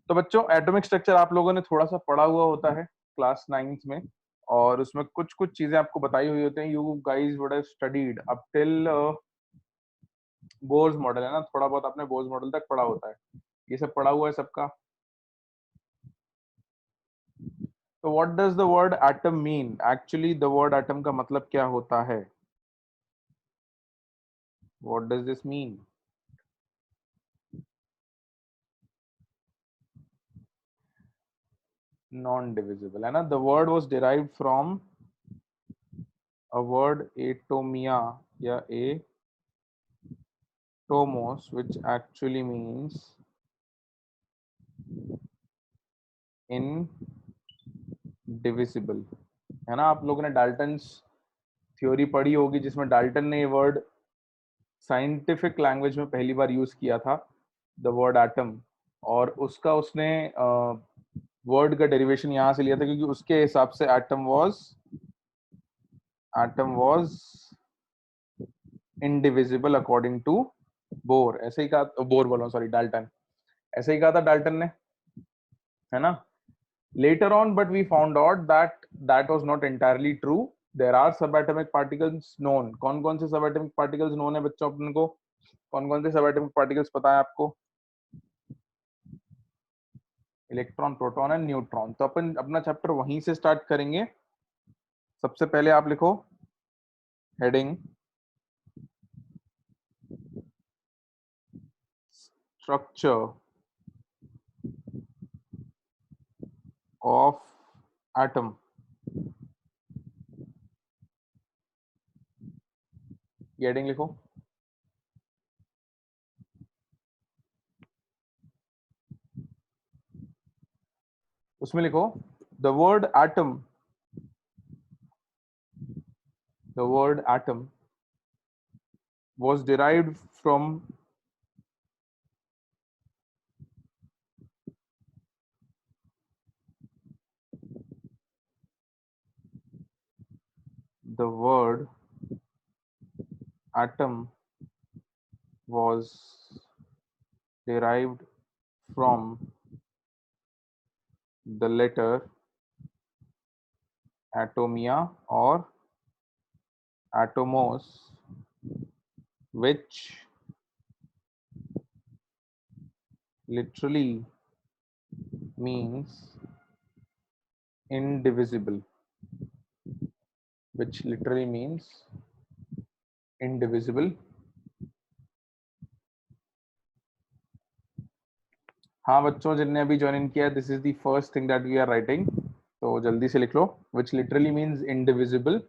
तो बच्चों atomic structure आप लोगों ने थोड़ा सा पढ़ा हुआ होता है क्लास 9th में, और उसमें कुछ कुछ चीजें आपको बताई हुई होती हैं। You guys would have studied up till Bohr's model, है ना, थोड़ा बहुत आपने बोर्स मॉडल तक पढ़ा होता है, ये सब पढ़ा हुआ है सबका। तो what does the word atom mean? Actually the word atom का मतलब क्या होता है? What does this mean? Non divisible, है ना। The word was derived from a word atomia या atomos which actually means indivisible, है ना। आप लोगों ने डाल्टन्स थ्योरी पढ़ी होगी, जिसमें डाल्टन ने ये वर्ड साइंटिफिक लैंग्वेज में पहली बार यूज किया था, द वर्ड एटम। और उसका उसने वर्ड का डेरिवेशन यहाँ से लिया था, क्योंकि उसके हिसाब से atom was indivisible according to Bohr. ऐसे ही कहा, बोर बोला सॉरी, डाल्टन। ऐसे ही कहा था डाल्टन ने, है ना। Later on but we found out that that was not entirely true. There are subatomic particles known. कौन कौन से सब एटॉमिक पार्टिकल्स नोन है बच्चों अपन को? कौन कौन से सब एटॉमिक पार्टिकल्स पता है आपको? Electron, proton and neutron. तो अपन अपना चैप्टर वहीं से स्टार्ट करेंगे। सबसे पहले आप लिखो हेडिंग स्ट्रक्चर ऑफ एटम। ये हेडिंग लिखो। उसमें लिखो the word atom, the word atom was derived from the word atom was derived from the letter atomia or atomos, which literally means indivisible, which literally means indivisible। हाँ बच्चों, जिनने अभी join in किया, this is the first thing that we are writing, तो जल्दी से लिख लो। Which literally means indivisible.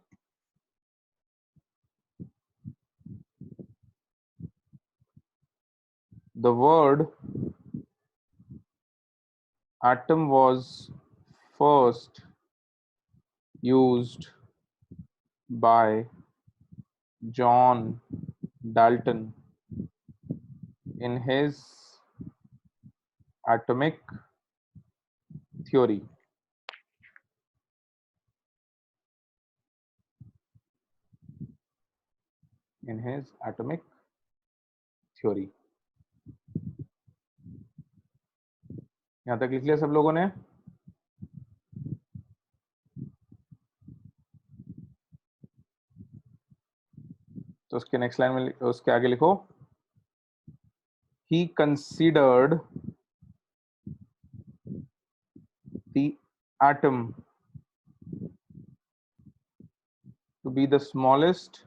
The word atom was first used by John Dalton in his atomic theory। In his atomic theory। यहां तक लिख लिया सब लोगों ने? तो उसके नेक्स्ट लाइन में, उसके आगे लिखो he considered the atom to be the smallest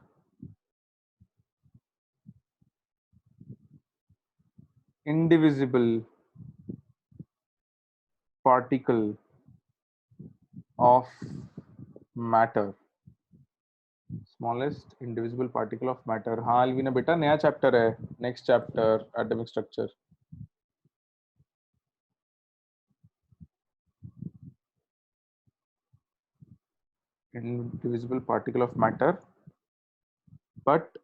indivisible particle of matter। Smallest indivisible particle of matter. हाँ अलवीना बेटा, नया चैप्टर है, next chapter atomic structure. indivisible particle of matter, but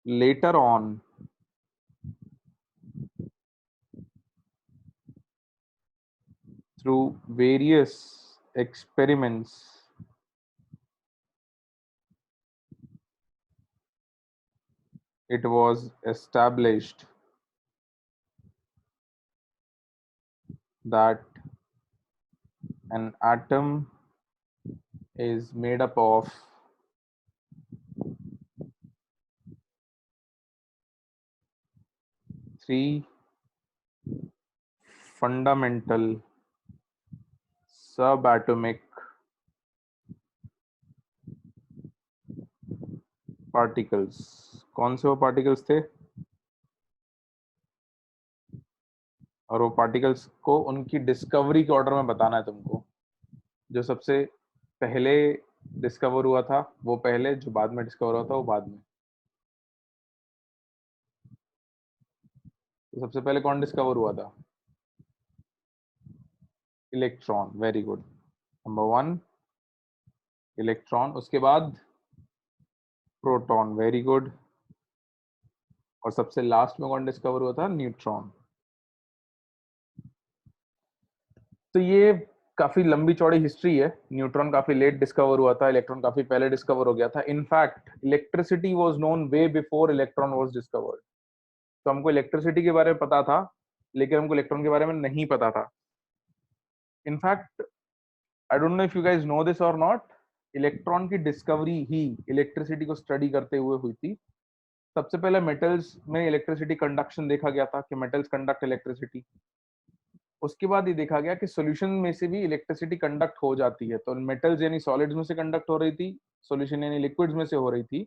later on through various experiments it was established that an atom is made up of three fundamental subatomic particles. कौन से वो particles थे? और वो पार्टिकल्स को उनकी discovery के order में बताना है तुमको। जो सबसे पहले डिस्कवर हुआ था वो पहले, जो बाद में डिस्कवर हुआ था वो बाद में। तो सबसे पहले कौन डिस्कवर हुआ था? Electron. Very good. Number 1 electron, उसके बाद प्रोटॉन। Very good. और सबसे लास्ट में कौन डिस्कवर हुआ था? न्यूट्रॉन। तो ये काफी लंबी चौड़ी हिस्ट्री है। न्यूट्रॉन काफी लेट डिस्कवर हुआ था, इलेक्ट्रॉन काफी पहले डिस्कवर हो गया था। In fact electricity was known way before electron was discovered. तो हमको इलेक्ट्रिसिटी के बारे में पता था, लेकिन हमको इलेक्ट्रॉन के बारे में नहीं पता था। In fact I don't know if you guys know this or not, electron की डिस्कवरी ही इलेक्ट्रिसिटी को स्टडी करते हुए हुई थी। सबसे पहले मेटल्स में इलेक्ट्रिसिटी कंडक्शन देखा गया था कि मेटल्स कंडक्ट इलेक्ट्रिसिटी। उसके बाद ये देखा गया कि सॉल्यूशन में से भी इलेक्ट्रिसिटी कंडक्ट हो जाती है। तो मेटल्स यानी सॉलिड्स में से कंडक्ट हो रही थी, सॉल्यूशन यानी लिक्विड्स में से हो रही थी।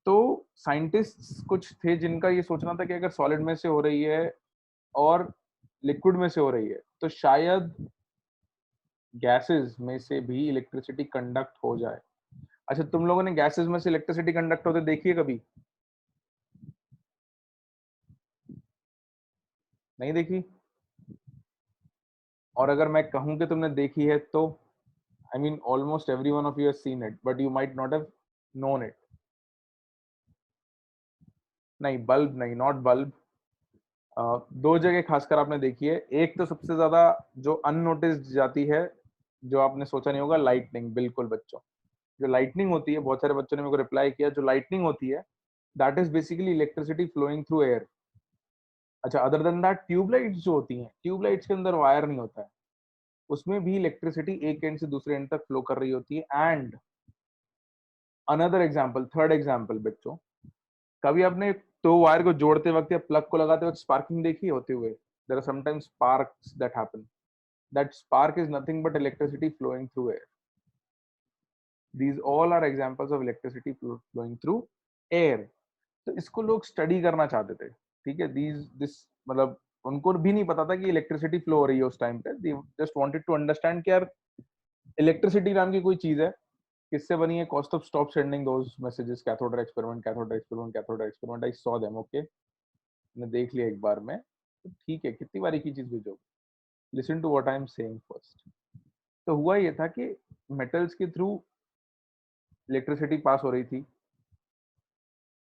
तो साइंटिस्ट्स कुछ थे जिनका ये सोचना था कि अगर सॉलिड में से हो रही है और लिक्विड में से हो रही है तो शायद गैसेस में से भी इलेक्ट्रिसिटी कंडक्ट हो जाए। अच्छा, तुम लोगों ने गैसेस में से इलेक्ट्रिसिटी कंडक्ट होते देखी है कभी? नहीं देखी? और अगर मैं कहूं कि तुमने देखी है तो I mean almost every one of you has seen it, but you might not have known it. नहीं, बल्ब नहीं, नॉट बल्ब। दो जगह खासकर आपने देखी है। एक तो सबसे ज्यादा जो अननोटिस्ड जाती है, जो आपने सोचा नहीं होगा, लाइटनिंग। बिल्कुल बच्चों, जो लाइटनिंग होती है, बहुत सारे बच्चों ने मेरे को रिप्लाई किया, जो लाइटनिंग होती है that is basically electricity flowing through air. अच्छा, अदर देन दैट ट्यूबलाइट्स जो होती हैं, ट्यूबलाइट्स के अंदर वायर नहीं होता है, उसमें भी इलेक्ट्रिसिटी एक एंड से दूसरे एंड तक फ्लो कर रही होती है। And another example, third example बच्चों, कभी आपने दो वायर को जोड़ते वक्त या प्लग को लगाते वक्त स्पार्किंग देखी होते हुए? There are sometimes sparks that happen. That spark is nothing but electricity flowing through air. These all are examples of electricity flowing through air. तो इसको लोग स्टडी करना चाहते थे। ठीक है, दिस मतलब उनको भी नहीं पता था कि इलेक्ट्रिसिटी फ्लो हो रही है उस टाइम पे। They just wanted to understand कि यार इलेक्ट्रिसिटी नाम की कोई चीज है, किससे बनी है? Cost of stop sending those messages, cathode ray experiment, cathode ray experiment, cathode ray experiment. I saw them. Okay, मैंने देख लिया एक बार में, तो ठीक है, कितनी बारी की चीज भेजो। Listen to what I am saying first. तो हुआ ये था कि मेटल्स के थ्रू इलेक्ट्रिसिटी पास हो रही थी,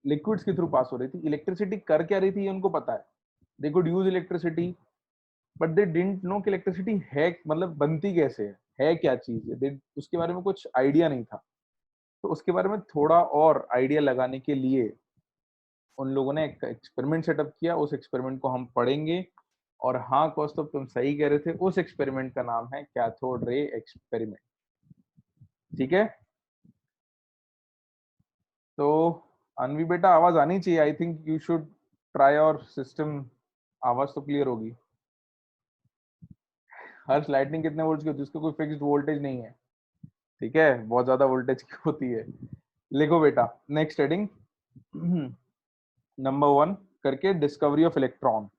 लिक्विड्स के थ्रू पास हो रही थी। इलेक्ट्रिसिटी कर क्या रही थी ये उनको पता है। They could use electricity, but they didn't know कि इलेक्ट्रिसिटी है मतलब बनती कैसे है क्या चीज है। उसके बारे में कुछ आइडिया नहीं था। तो उसके बारे में थोड़ा और आइडिया लगाने के लिए उन लोगों ने एक एक्सपेरिमेंट सेटअप किया। उस एक्सपेरिमेंट को हम पढ़ेंगे। और हाँ कौस्तुभ, तुम सही कह रहे थे, उस एक्सपेरिमेंट का नाम है कैथोड रे एक्सपेरिमेंट। ठीक है, तो अनवी बेटा आवाज आनी चाहिए। I think you should try और सिस्टम। आवाज तो क्लियर होगी। हर लाइटनिंग कितने वोल्ट की होती है? उसका कोई फिक्स्ड वोल्टेज नहीं है। ठीक है, बहुत ज्यादा वोल्टेज की होती है। लिखो बेटा, नेक्स्ट हेडिंग नंबर 1 करके, discovery of electron.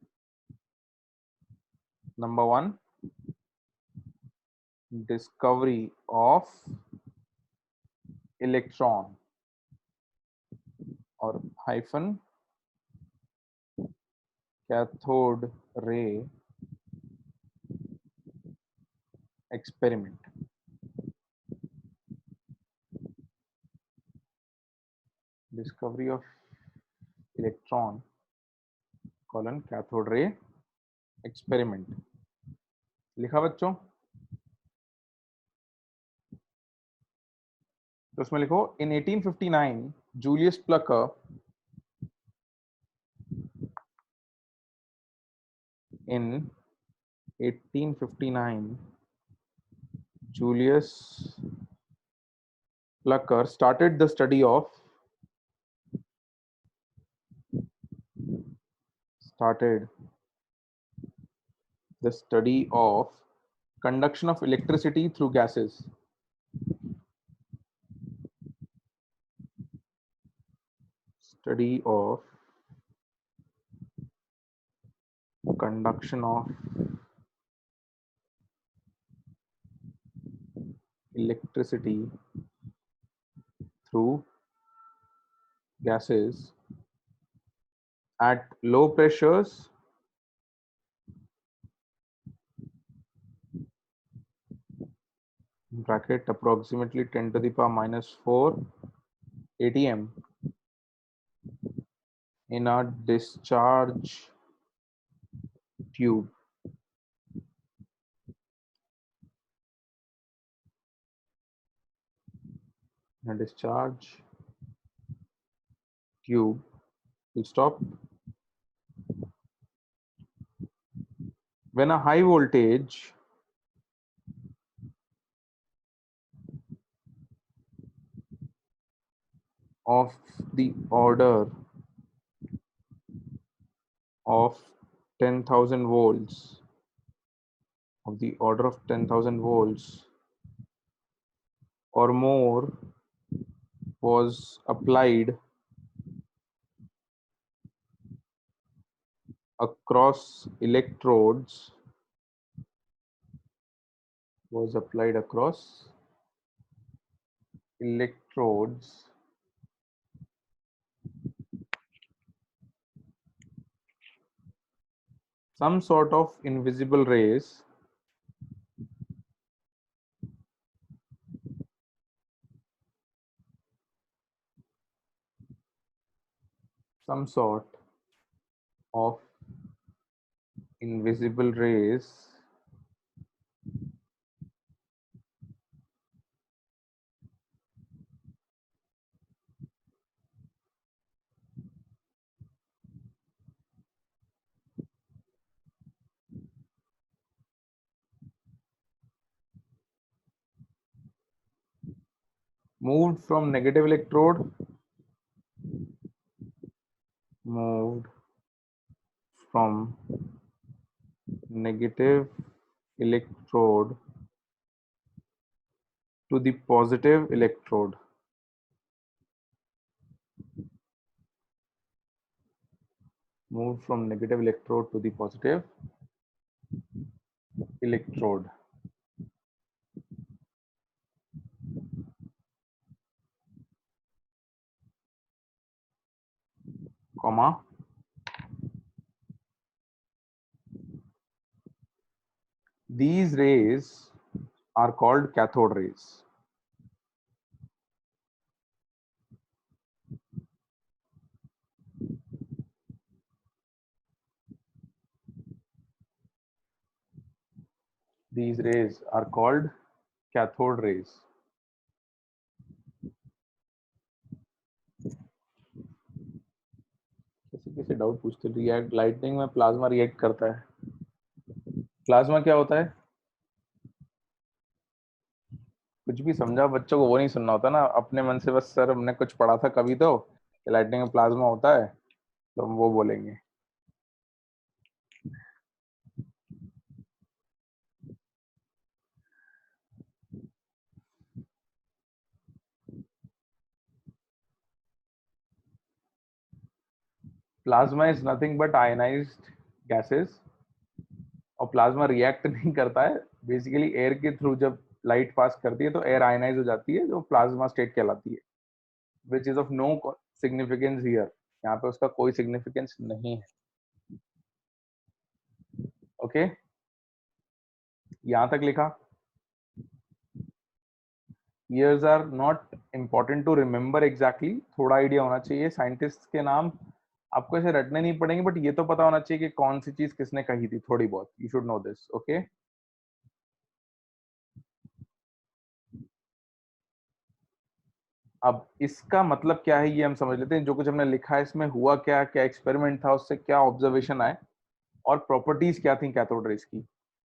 Number 1 discovery of electron, और hyphen cathode ray experiment. Discovery of electron colon cathode ray experiment. लिखा बच्चों? तो उसमें लिखो, in 1859 Julius Plucker in 1859, Julius Plucker started the study of conduction of electricity through gases. Study of conduction of electricity through gases at low pressures bracket approximately 10 to the power minus 4 atm in a discharge tube. In a discharge tube. We'll stop. When a high voltage of the order of 10,000 volts or more was applied across electrodes some sort of invisible rays moved from negative electrode to the positive electrode. Moved from negative electrode to the positive electrode. Comma. These rays are called cathode rays. These rays are called cathode rays. कैसे doubt पूछते react lightning में plasma react करता है. Plasma क्या होता है? कुछ भी समझा बच्चों को वो नहीं सुनना होता ना, अपने मन से बस सर हमने कुछ पढ़ा था कभी तो लाइटनिंग में प्लाज्मा होता है तो हम वो बोलेंगे. Plasma is nothing but ionised gases और प्लाज्मा रिएक्ट नहीं करता है. बेसिकली एयर के थ्रू जब लाइट पास करती है तो एयर आयनाइज हो जाती है जो प्लाज्मा स्टेट कहलाती है. Which is of no significance here. यहाँ पे उसका कोई सिग्निफिकेंस नहीं है. ओके यहाँ तक लिखा. years are not important to remember exactly. थोड़ा आइडिया होना चाहिए. साइंटिस्ट के नाम आपको ऐसे रटने नहीं पड़ेंगे बट ये तो पता होना चाहिए कि कौन सी चीज किसने कही थी थोड़ी बहुत. You should know this. Okay अब इसका मतलब क्या है ये हम समझ लेते हैं. जो कुछ हमने लिखा है इसमें हुआ क्या, क्या एक्सपेरिमेंट था, उससे क्या ऑब्जर्वेशन आए और प्रॉपर्टीज क्या थी कैथोड रेज की.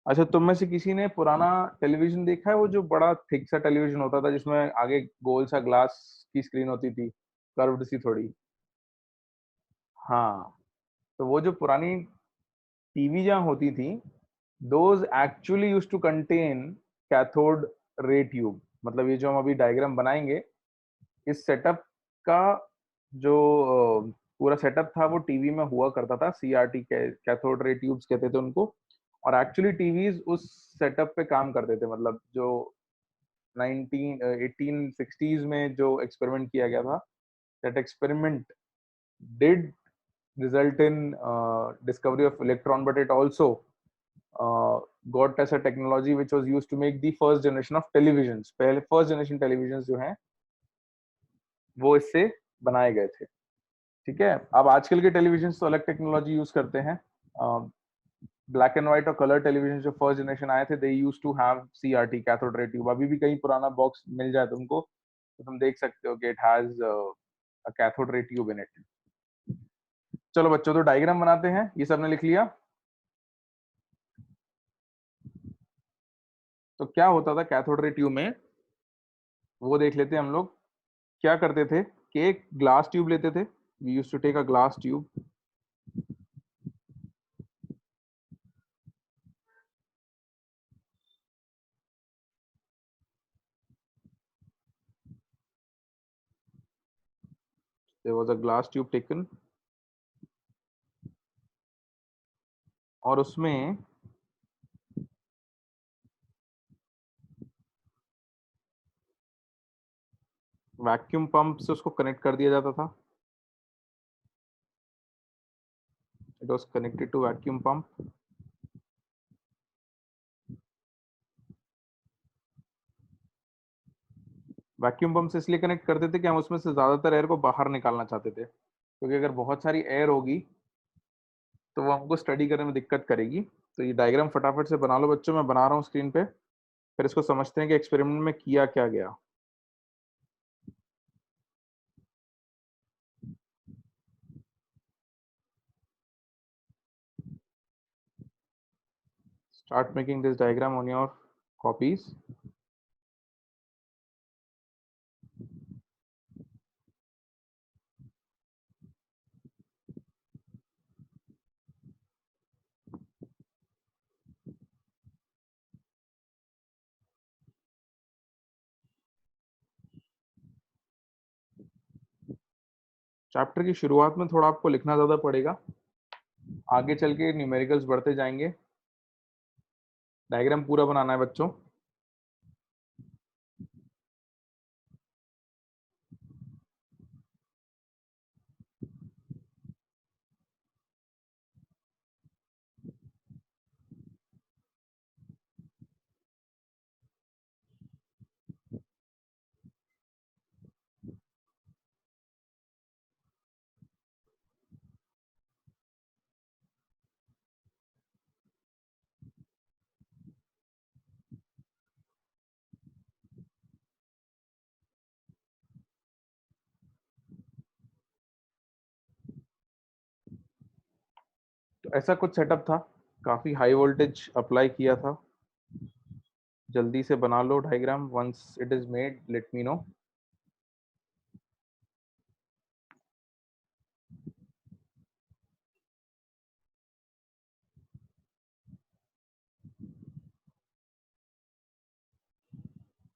अच्छा, तुम में से किसी ने पुराना टेलीविजन देखा है, वो जो बड़ा थिक सा टेलीविजन होता था जिसमें आगे गोल सा ग्लास की स्क्रीन होती थी, कर्व्ड सी थोड़ी? हाँ, तो वो जो पुरानी टीवी जहाँ होती थी, those actually used to contain cathode ray tube. मतलब ये जो हम अभी डायग्राम बनाएंगे, इस सेटअप का जो पूरा सेटअप था वो टीवी में हुआ करता था। सीआरटी कैथोड रे ट्यूब्स कहते थे उनको। और एक्चुअली टीवीज उस सेटअप पे काम करते थे। मतलब जो 1860s में जो एक्सपेरिमेंट किया गया था, that experiment did result in discovery of electron, but it also got as a technology which was used to make the first generation of televisions। पहले फर्स्ट जनरेशन टेलीविजन जो हैं वो इससे बनाए गए थे। ठीक है, अब आजकल के टेलीविजन तो अलग टेक्नोलॉजी यूज करते हैं। ब्लैक एंड व्हाइट और कलर टेलीविजन जो फर्स्ट जनरेशन आए थे, they use to have CRT cathode ray tube. अभी भी कहीं पुराना बॉक्स मिल जाए तुमको तो तुम देख सकते हो कि it has a cathode ray tube in it. चलो बच्चों, तो डायग्राम बनाते हैं। ये सबने लिख लिया? तो क्या होता था कैथोड रे ट्यूब में, वो देख लेते हैं हम लोग। क्या करते थे कि एक ग्लास ट्यूब लेते थे। We used to take a glass tube. There was a glass tube taken, और उसमें वैक्यूम पंप से उसको कनेक्ट कर दिया जाता था। It was connected to vacuum pump. Vacuum pump से इसलिए कनेक्ट करते थे कि हम उसमें से ज्यादातर एयर को बाहर निकालना चाहते थे, क्योंकि अगर बहुत सारी एयर होगी तो वो हमको स्टडी करने में दिक्कत करेगी। तो ये डायग्राम फटाफट से बना लो बच्चों, मैं बना रहा हूँ स्क्रीन पे, फिर इसको समझते हैं कि एक्सपेरिमेंट में किया क्या गया। Start making this diagram on your copies. Chapter की शुरुआत में थोड़ा आपको लिखना ज्यादा पड़ेगा, आगे चल के न्यूमेरिकल्स बढ़ते जाएंगे। डायग्राम पूरा बनाना है बच्चों। तो ऐसा कुछ सेटअप था, काफी हाई वोल्टेज अप्लाई किया था। जल्दी से बना लो diagram, once it is made let me know.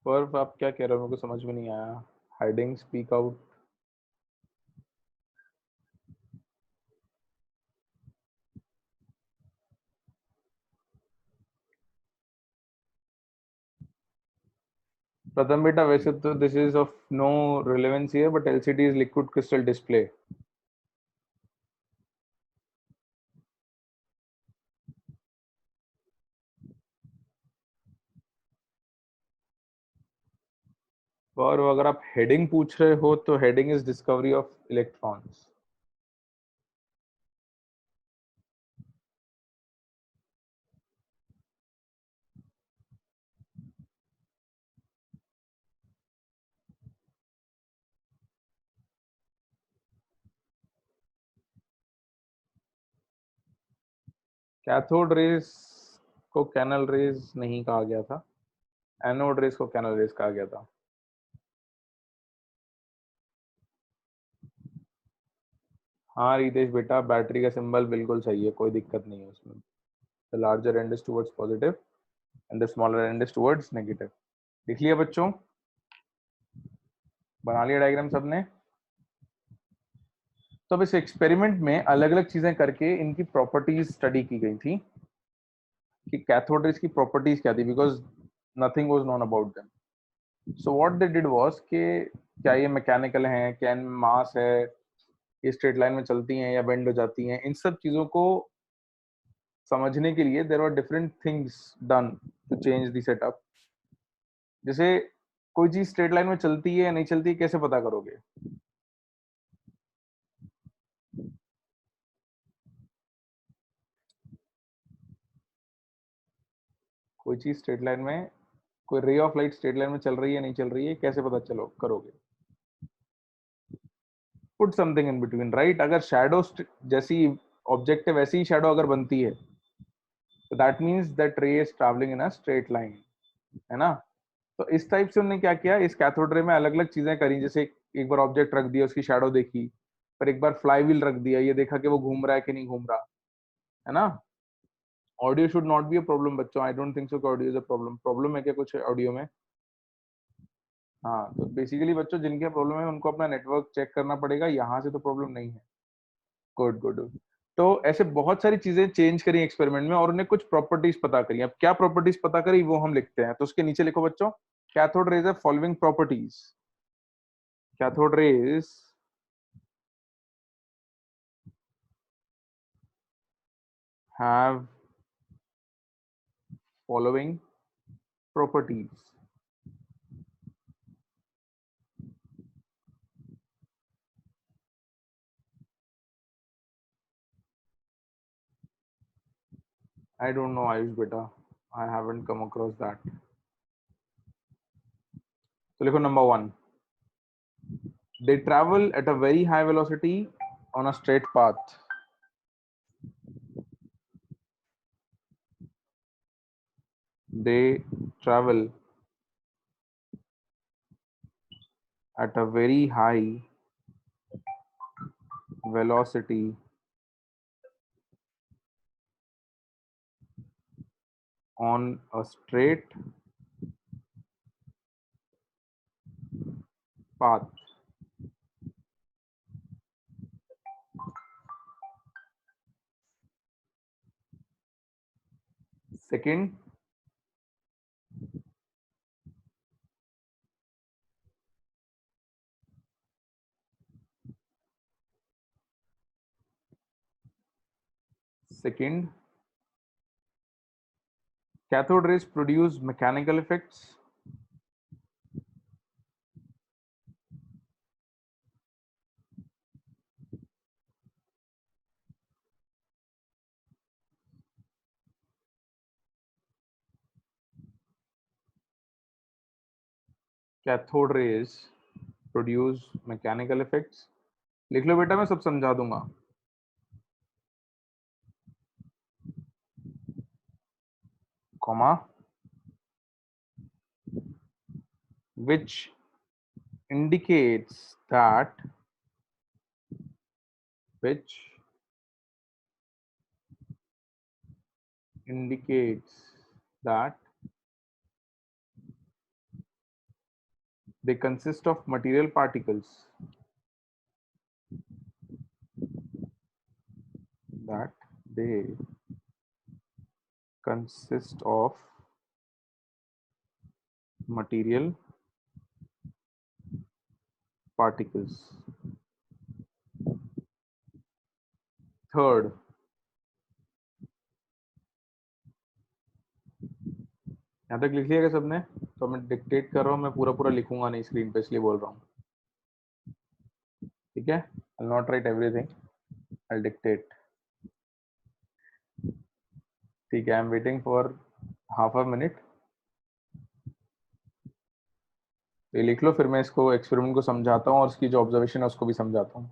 पर आप क्या कह रहे हो, मेरे को समझ में नहीं आया। Hiding, speak out. प्रथम बेटा, वैसे तो this is of no relevance here, but LCD is liquid crystal display. और अगर आप हेडिंग पूछ रहे हो तो heading is discovery of electrons. Cathode rays को कैनल रेज नहीं कहा गया था, एनोड रेज को कैनल रेज कहा गया था। हाँ रितेश बेटा, बैटरी का सिंबल बिल्कुल सही है, कोई दिक्कत नहीं है उसमें। The larger and is towards positive and the smaller and is towards negative. लिख लिया बच्चों, बना लिया डायग्राम सबने? तो अब इस एक्सपेरिमेंट में अलग अलग चीजें करके इनकी प्रॉपर्टीज स्टडी की गई थी कि कैथोड रेज की प्रॉपर्टीज क्या थी, because nothing was known about them. So what they did was कि क्या ये मैकेनिकल हैं, क्या इनमें मास है, ये स्ट्रेट लाइन में चलती हैं या बेंड हो जाती हैं, इन सब चीजों को समझने के लिए there are different things done to change the setup. जैसे कोई चीज स्ट्रेट लाइन में चलती है या नहीं चलती है, कैसे पता करोगे? कोई चीज स्ट्रेट लाइन में, कोई ray of light straight line में चल रही है नहीं चल रही है, कैसे पता चलो करोगे? Put something in between, right? अगर शैडो जैसी ऑब्जेक्ट है वैसी ही शैडो अगर बनती है तो दैट मींस दैट रे is travelling in a straight line, है ना? तो इस टाइप से उन्होंने क्या किया, इस कैथोड रे में अलग अलग चीजें करी। जैसे एक बार ऑब्जेक्ट रख दिया, उसकी शैडो देखी, पर एक बार फ्लाई व्हील रख दिया, ये देखा कि वो घूम रहा है कि नहीं घूम रहा, है ना? Audio should not be a problem बच्चों, आई डोंट थिंक सो कि audio is a problem. Problem है क्या कुछ ऑडियो में? हाँ, तो बेसिकली बच्चों जिनके प्रॉब्लम है उनको अपना नेटवर्क चेक करना पड़ेगा, यहाँ से तो प्रॉब्लम नहीं है। Good good. तो ऐसे बहुत सारी चीजें चेंज करी एक्सपेरिमेंट में और उन्हें कुछ प्रॉपर्टीज पता करी। अब क्या प्रॉपर्टीज पता करी वो हम लिखते हैं, तो उसके नीचे लिखो बच्चों, cathode rays have following properties. Cathode rays have following properties. I don't know, Ayush beta. I haven't come across that. So लिखो number 1. They travel at a very high velocity on a straight path. They travel at a very high velocity on a straight path. Second, cathode rays produce mechanical effects. Cathode rays produce mechanical effects. लिख लो बेटा, मैं सब समझा दूंगा। Comma, which indicates that they consist of material particles that they consist of material particles. Third, यहाँ तक लिख लिया सबने? तो मैं डिक्टेट कर रहा हूँ, मैं पूरा पूरा लिखूंगा नहीं स्क्रीन पे, इसलिए बोल रहा हूँ, ठीक है? I'll not write everything, I'll dictate. ठीक है, I'm waiting for half a minute. ये लिख लो, फिर मैं इसको एक्सपेरिमेंट को समझाता हूँ और उसकी जो ऑब्जर्वेशन है उसको भी समझाता हूँ।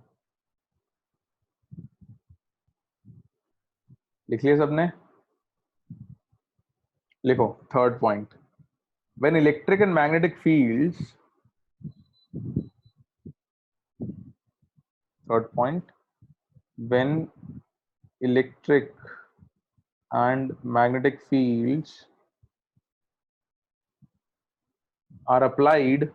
लिख लिया सबने? लिखो third point, when electric and magnetic fields, third point, when electric and magnetic fields are applied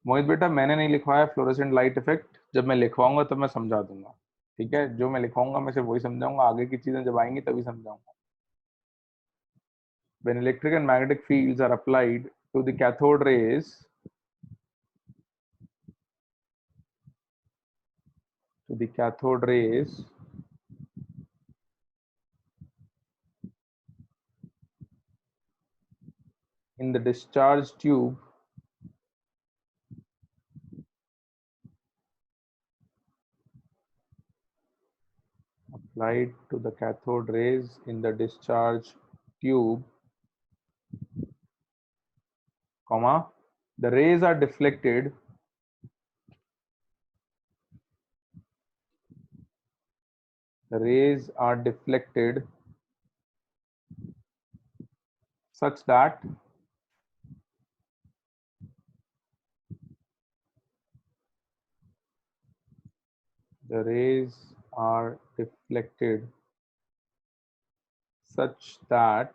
मोहित बेटा मैंने नहीं लिखवाया फ्लोरेसेंट लाइट इफेक्ट, जब मैं लिखवाऊंगा तब मैं समझा दूंगा, ठीक है? जो मैं लिखवाऊंगा मैं सिर्फ वही समझाऊंगा, आगे की चीजें जब आएंगी तभी समझाऊंगा। When electric and magnetic fields are applied to the cathode rays, to the cathode rays in the discharge tube, applied to the cathode rays in the discharge tube, comma, the rays are deflected such that the rays are deflected such that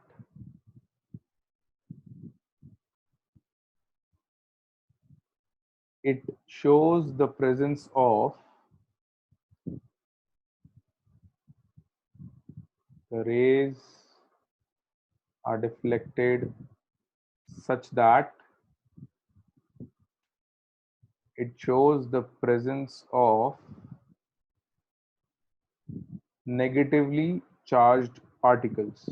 it shows the presence of the rays are deflected such that it shows the presence of negatively charged particles.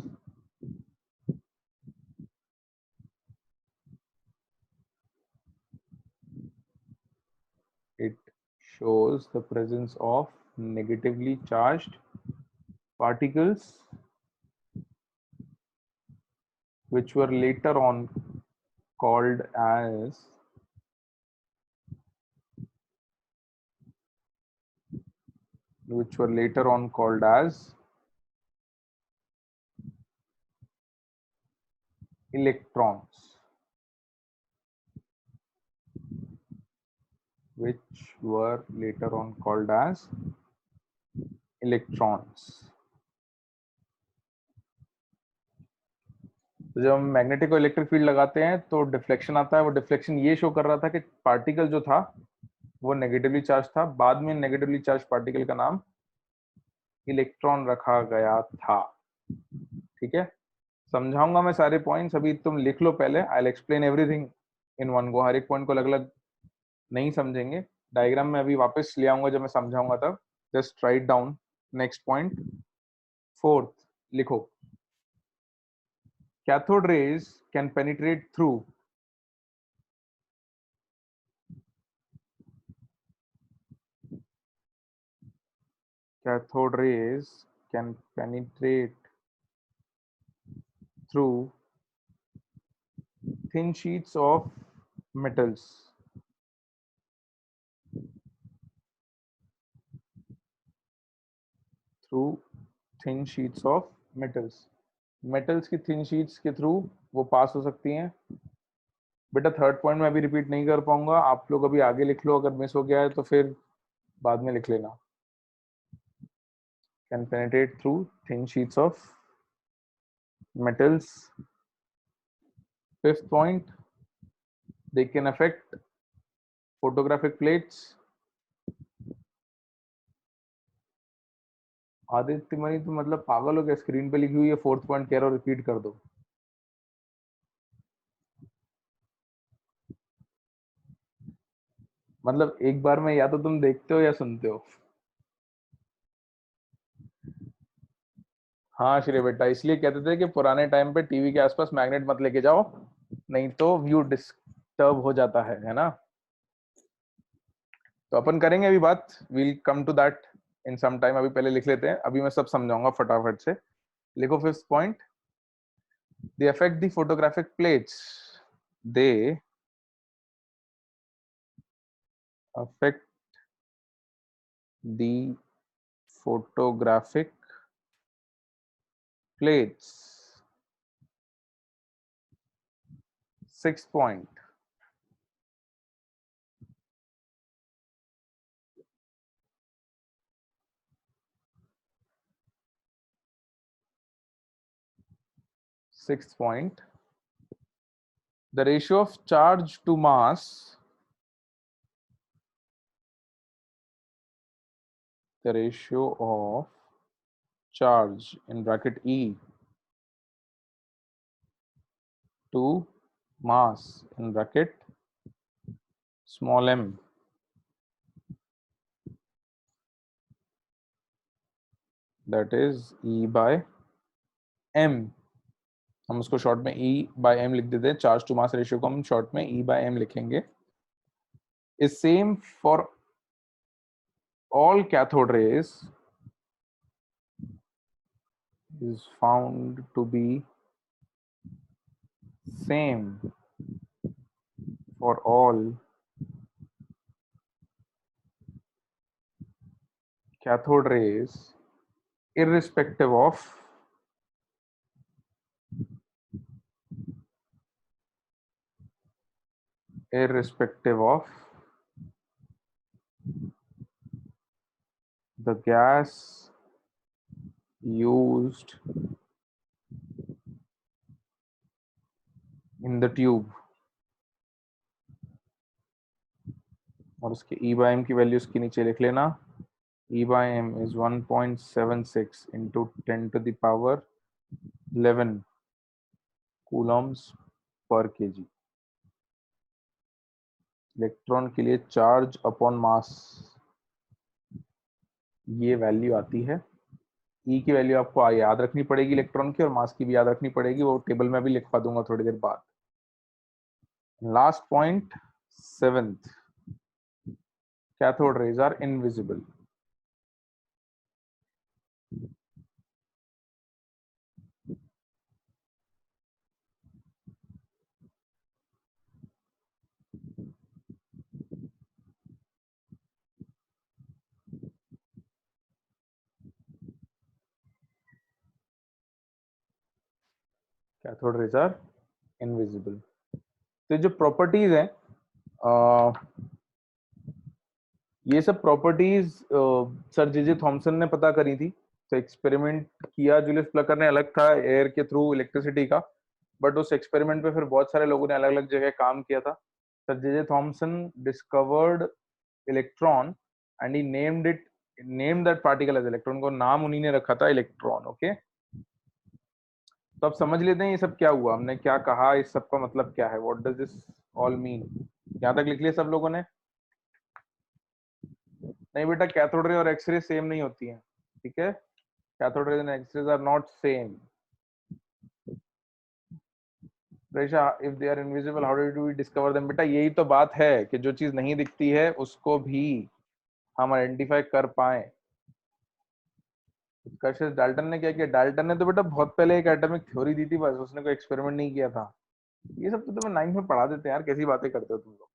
It shows the presence of negatively charged particles which were later on called as electrons, which were later on called as electrons. तो जब हम magnetic और electric field लगाते हैं तो deflection आता है, वो डिफ्लेक्शन ये शो कर रहा था कि पार्टिकल जो था वो नेगेटिवली चार्ज था, बाद में नेगेटिवली चार्ज पार्टिकल का नाम इलेक्ट्रॉन रखा गया था, ठीक है? समझाऊंगा मैं सारे पॉइंट्स, अभी तुम लिख लो पहले, I will explain everything in one go, हर एक पॉइंट को अलग अलग नहीं समझेंगे, डायग्राम में अभी वापस ले आऊंगा जब मैं समझाऊंगा तब, just write down next point. Fourth लिखो, cathode rays can penetrate through cathode rays can penetrate through thin sheets of metals, through thin sheets of metals की thin sheets के थ्रू वो पास हो सकती हैं। बेटा थर्ड पॉइंट में अभी रिपीट नहीं कर पाऊंगा, आप लोग अभी आगे लिख लो, अगर मिस हो गया है तो फिर बाद में लिख लेना। can penetrate through thin sheets of metals. Fifth point, they can affect photographic plates. Aditya मणि तो मतलब पागल हो गया, स्क्रीन पे लिखी हुई है फोर्थ पॉइंट कह रहा हो, रिपीट कर दो। मतलब एक बार में या तो तुम देखते हो या सुनते हो। हाँ श्री बेटा, इसलिए कहते थे कि पुराने टाइम पे टीवी के आसपास मैग्नेट मत लेके जाओ, नहीं तो व्यू डिस्टर्ब हो जाता है ना? तो अपन करेंगे अभी बात, will come to that in some time, अभी पहले लिख लेते हैं, अभी मैं सब समझाऊंगा फटाफट से। लिखो fifth point, they affect the photographic plates, they affect the photographic plates. 6th point. Sixth point. The ratio of charge to mass. The ratio of charge in bracket E to mass in bracket small m, that is E by m. हम उसको short में E by m लिख देते हैं. Charge to mass ratio को हम short में E by m लिखेंगे. is same for all cathode rays, is found to be same for all cathode rays irrespective of the gas used in the tube. और उसके E by m की values के नीचे लिख लेना. E by m is 1.76 into 10 to the power 11 coulombs per kg. Electron के लिए charge upon mass ये वैल्यू आती है. E की वैल्यू आपको याद रखनी पड़ेगी इलेक्ट्रॉन की, और मास की भी याद रखनी पड़ेगी. वो टेबल में भी लिखवा दूंगा थोड़ी देर बाद. Last point, 7th. Cathode rays are invisible. Cathode rays are invisible. तो जो प्रॉपर्टीज हैं, ये सब प्रॉपर्टीज सर जे थॉमसन ने पता करी थी. तो एक्सपेरिमेंट किया जूलियस प्लकर ने, अलग था एयर के थ्रू इलेक्ट्रिसिटी का, बट उस एक्सपेरिमेंट पे फिर बहुत सारे लोगों ने अलग अलग जगह काम किया था. Sir J Thomson discovered electron and he named that particle as electron. को नाम उन्हीं ने रखा था इलेक्ट्रॉन. ओके, तो अब समझ लेते हैं ये सब क्या हुआ, हमने क्या कहा, इस सब का मतलब क्या है, what does this all mean. यहां तक लिख लिया सब लोगों ने? नहीं बेटा, कैथोड रे और एक्सरे सेम नहीं होती हैं. ठीक है, cathode rays and X rays are not same. Resha, if they are invisible how do we discover them? बेटा यही तो बात है कि जो चीज नहीं दिखती है उसको भी हम आइडेंटिफाई कर पाए. डाल्टन ने क्या किया? डाल्टन ने तो बेटा बहुत पहले एक एटॉमिक थ्योरी दी थी, बस उसने कोई एक्सपेरिमेंट नहीं किया था. ये सब तो तुम्हें 9th में पढ़ा देते हैं यार, कैसी बातें करते हो तुम लोग.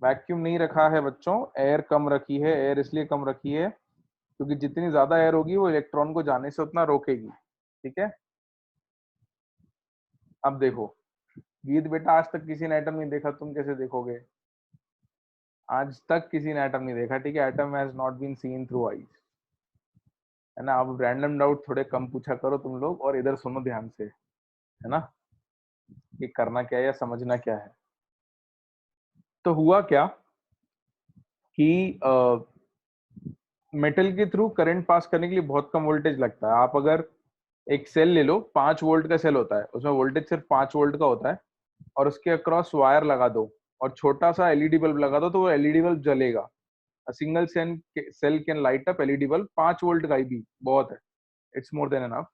वैक्यूम नहीं रखा है बच्चों, एयर कम रखी है. एयर इसलिए कम रखी है क्योंकि जितनी ज्यादा एयर होगी वो इलेक्ट्रॉन को जाने से उतना रोकेगी. ठीक है, अब देखो गीत बेटा, आज तक किसी ने एटम नहीं देखा, तुम कैसे देखोगे? आज तक किसी ने एटम नहीं देखा. ठीक है, atom has not been seen through eyes, है ना. अब रैंडम डाउट थोड़े कम पूछा करो तुम लोग, और इधर सुनो ध्यान से, है ना, कि करना क्या है या समझना क्या है. तो हुआ क्या कि मेटल के थ्रू करंट पास करने के लिए बहुत कम वोल्टेज लगता है. आप अगर एक सेल ले लो, 5 वोल्ट का सेल होता है, उसमें वोल्टेज सिर्फ 5 वोल्ट का होता है, और उसके अक्रॉस वायर लगा दो और छोटा सा एलईडी बल्ब लगा दो, तो वो एलईडी बल्ब जलेगा. Single cell can light up LED bulb. 5 volt का ही भी बहुत है, इट्स मोर देन एनफ.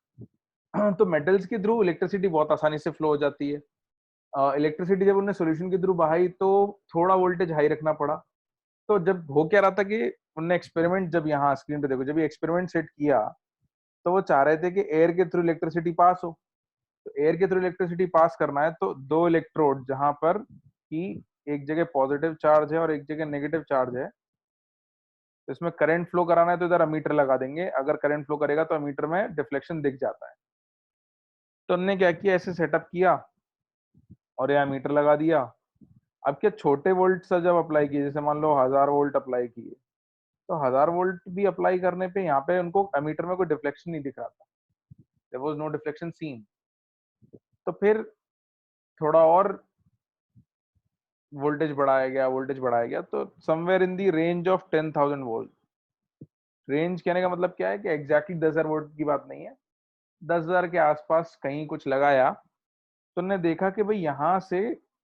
तो मेटल्स के थ्रू इलेक्ट्रिसिटी बहुत आसानी से फ्लो हो जाती है. इलेक्ट्रिसिटी जब उन्हें सॉल्यूशन के थ्रू बहाई तो थोड़ा वोल्टेज हाई रखना पड़ा. तो जब हो क्या रहा था कि उन्होंने एक्सपेरिमेंट, जब यहाँ स्क्रीन पे देखो, जब ये एक्सपेरिमेंट सेट किया तो वो चाह रहे थे कि एयर के थ्रू इलेक्ट्रिसिटी पास हो. तो एयर के थ्रू इलेक्ट्रिसिटी पास करना है तो 2 इलेक्ट्रोड जहां पर कि एक जगह पॉजिटिव चार्ज है और एक जगह नेगेटिव चार्ज है, तो इसमें करंट फ्लो कराना है तो इधर अमीटर लगा देंगे, अगर करंट फ्लो करेगा तो अमीटर में डिफ्लेक्शन दिख जाता है। तो हमने क्या किया, ऐसे सेटअप किया और यहाँ मीटर लगा दिया। अब क्या छोटे वोल्ट से जब अप्लाई किए, जैसे मान लो 1000 वोल्ट अप्लाई किए, तो 1000 वोल्ट भी अप्लाई करने पे यहाँ पे उनको अमीटर में कोई डिफ्लेक्शन नहीं दिख रहा था, there was no deflection seen. तो फिर थोड़ा और वोल्टेज बढ़ाया गया तो somewhere in the range of 10,000 volt. Range कहने का मतलब क्या है कि एग्जैक्टली 10,000 वोल्ट की बात नहीं है, 10,000 के आसपास कहीं कुछ लगाया। तो हमने देखा कि भाई यहाँ से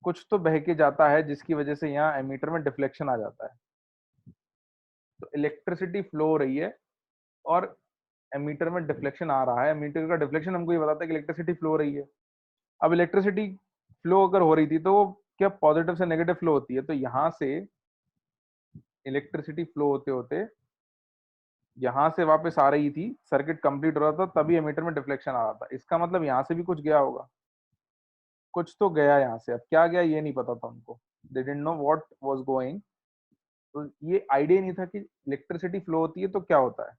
कुछ तो बह के जाता है जिसकी वजह से यहाँ एमीटर में डिफ्लेक्शन आ जाता है। तो इलेक्ट्रिसिटी फ्लो हो रही है और एमीटर में डिफ्लेक्शन आ रहा है। एमीटर का डिफ्लेक्शन हमको ये बताता है कि इलेक्ट्रिसिटी फ्लो हो रही है। अब इलेक्ट्रिसिटी फ्लो अगर हो रही थी तो वो क्या पॉजिटिव से नेगेटिव फ्लो होती है, तो यहाँ से इलेक्ट्रिसिटी फ्लो होते होते यहाँ से वापस आ रही थी, सर्किट कंप्लीट हो रहा था, तभी एमीटर में डिफ्लेक्शन आ रहा था। इसका मतलब यहाँ से भी कुछ गया होगा, कुछ तो गया यहाँ से। अब क्या गया ये नहीं पता था उनको, they didn't know what was going. तो ये आइडिया नहीं था कि इलेक्ट्रिसिटी फ्लो होती है तो क्या होता है।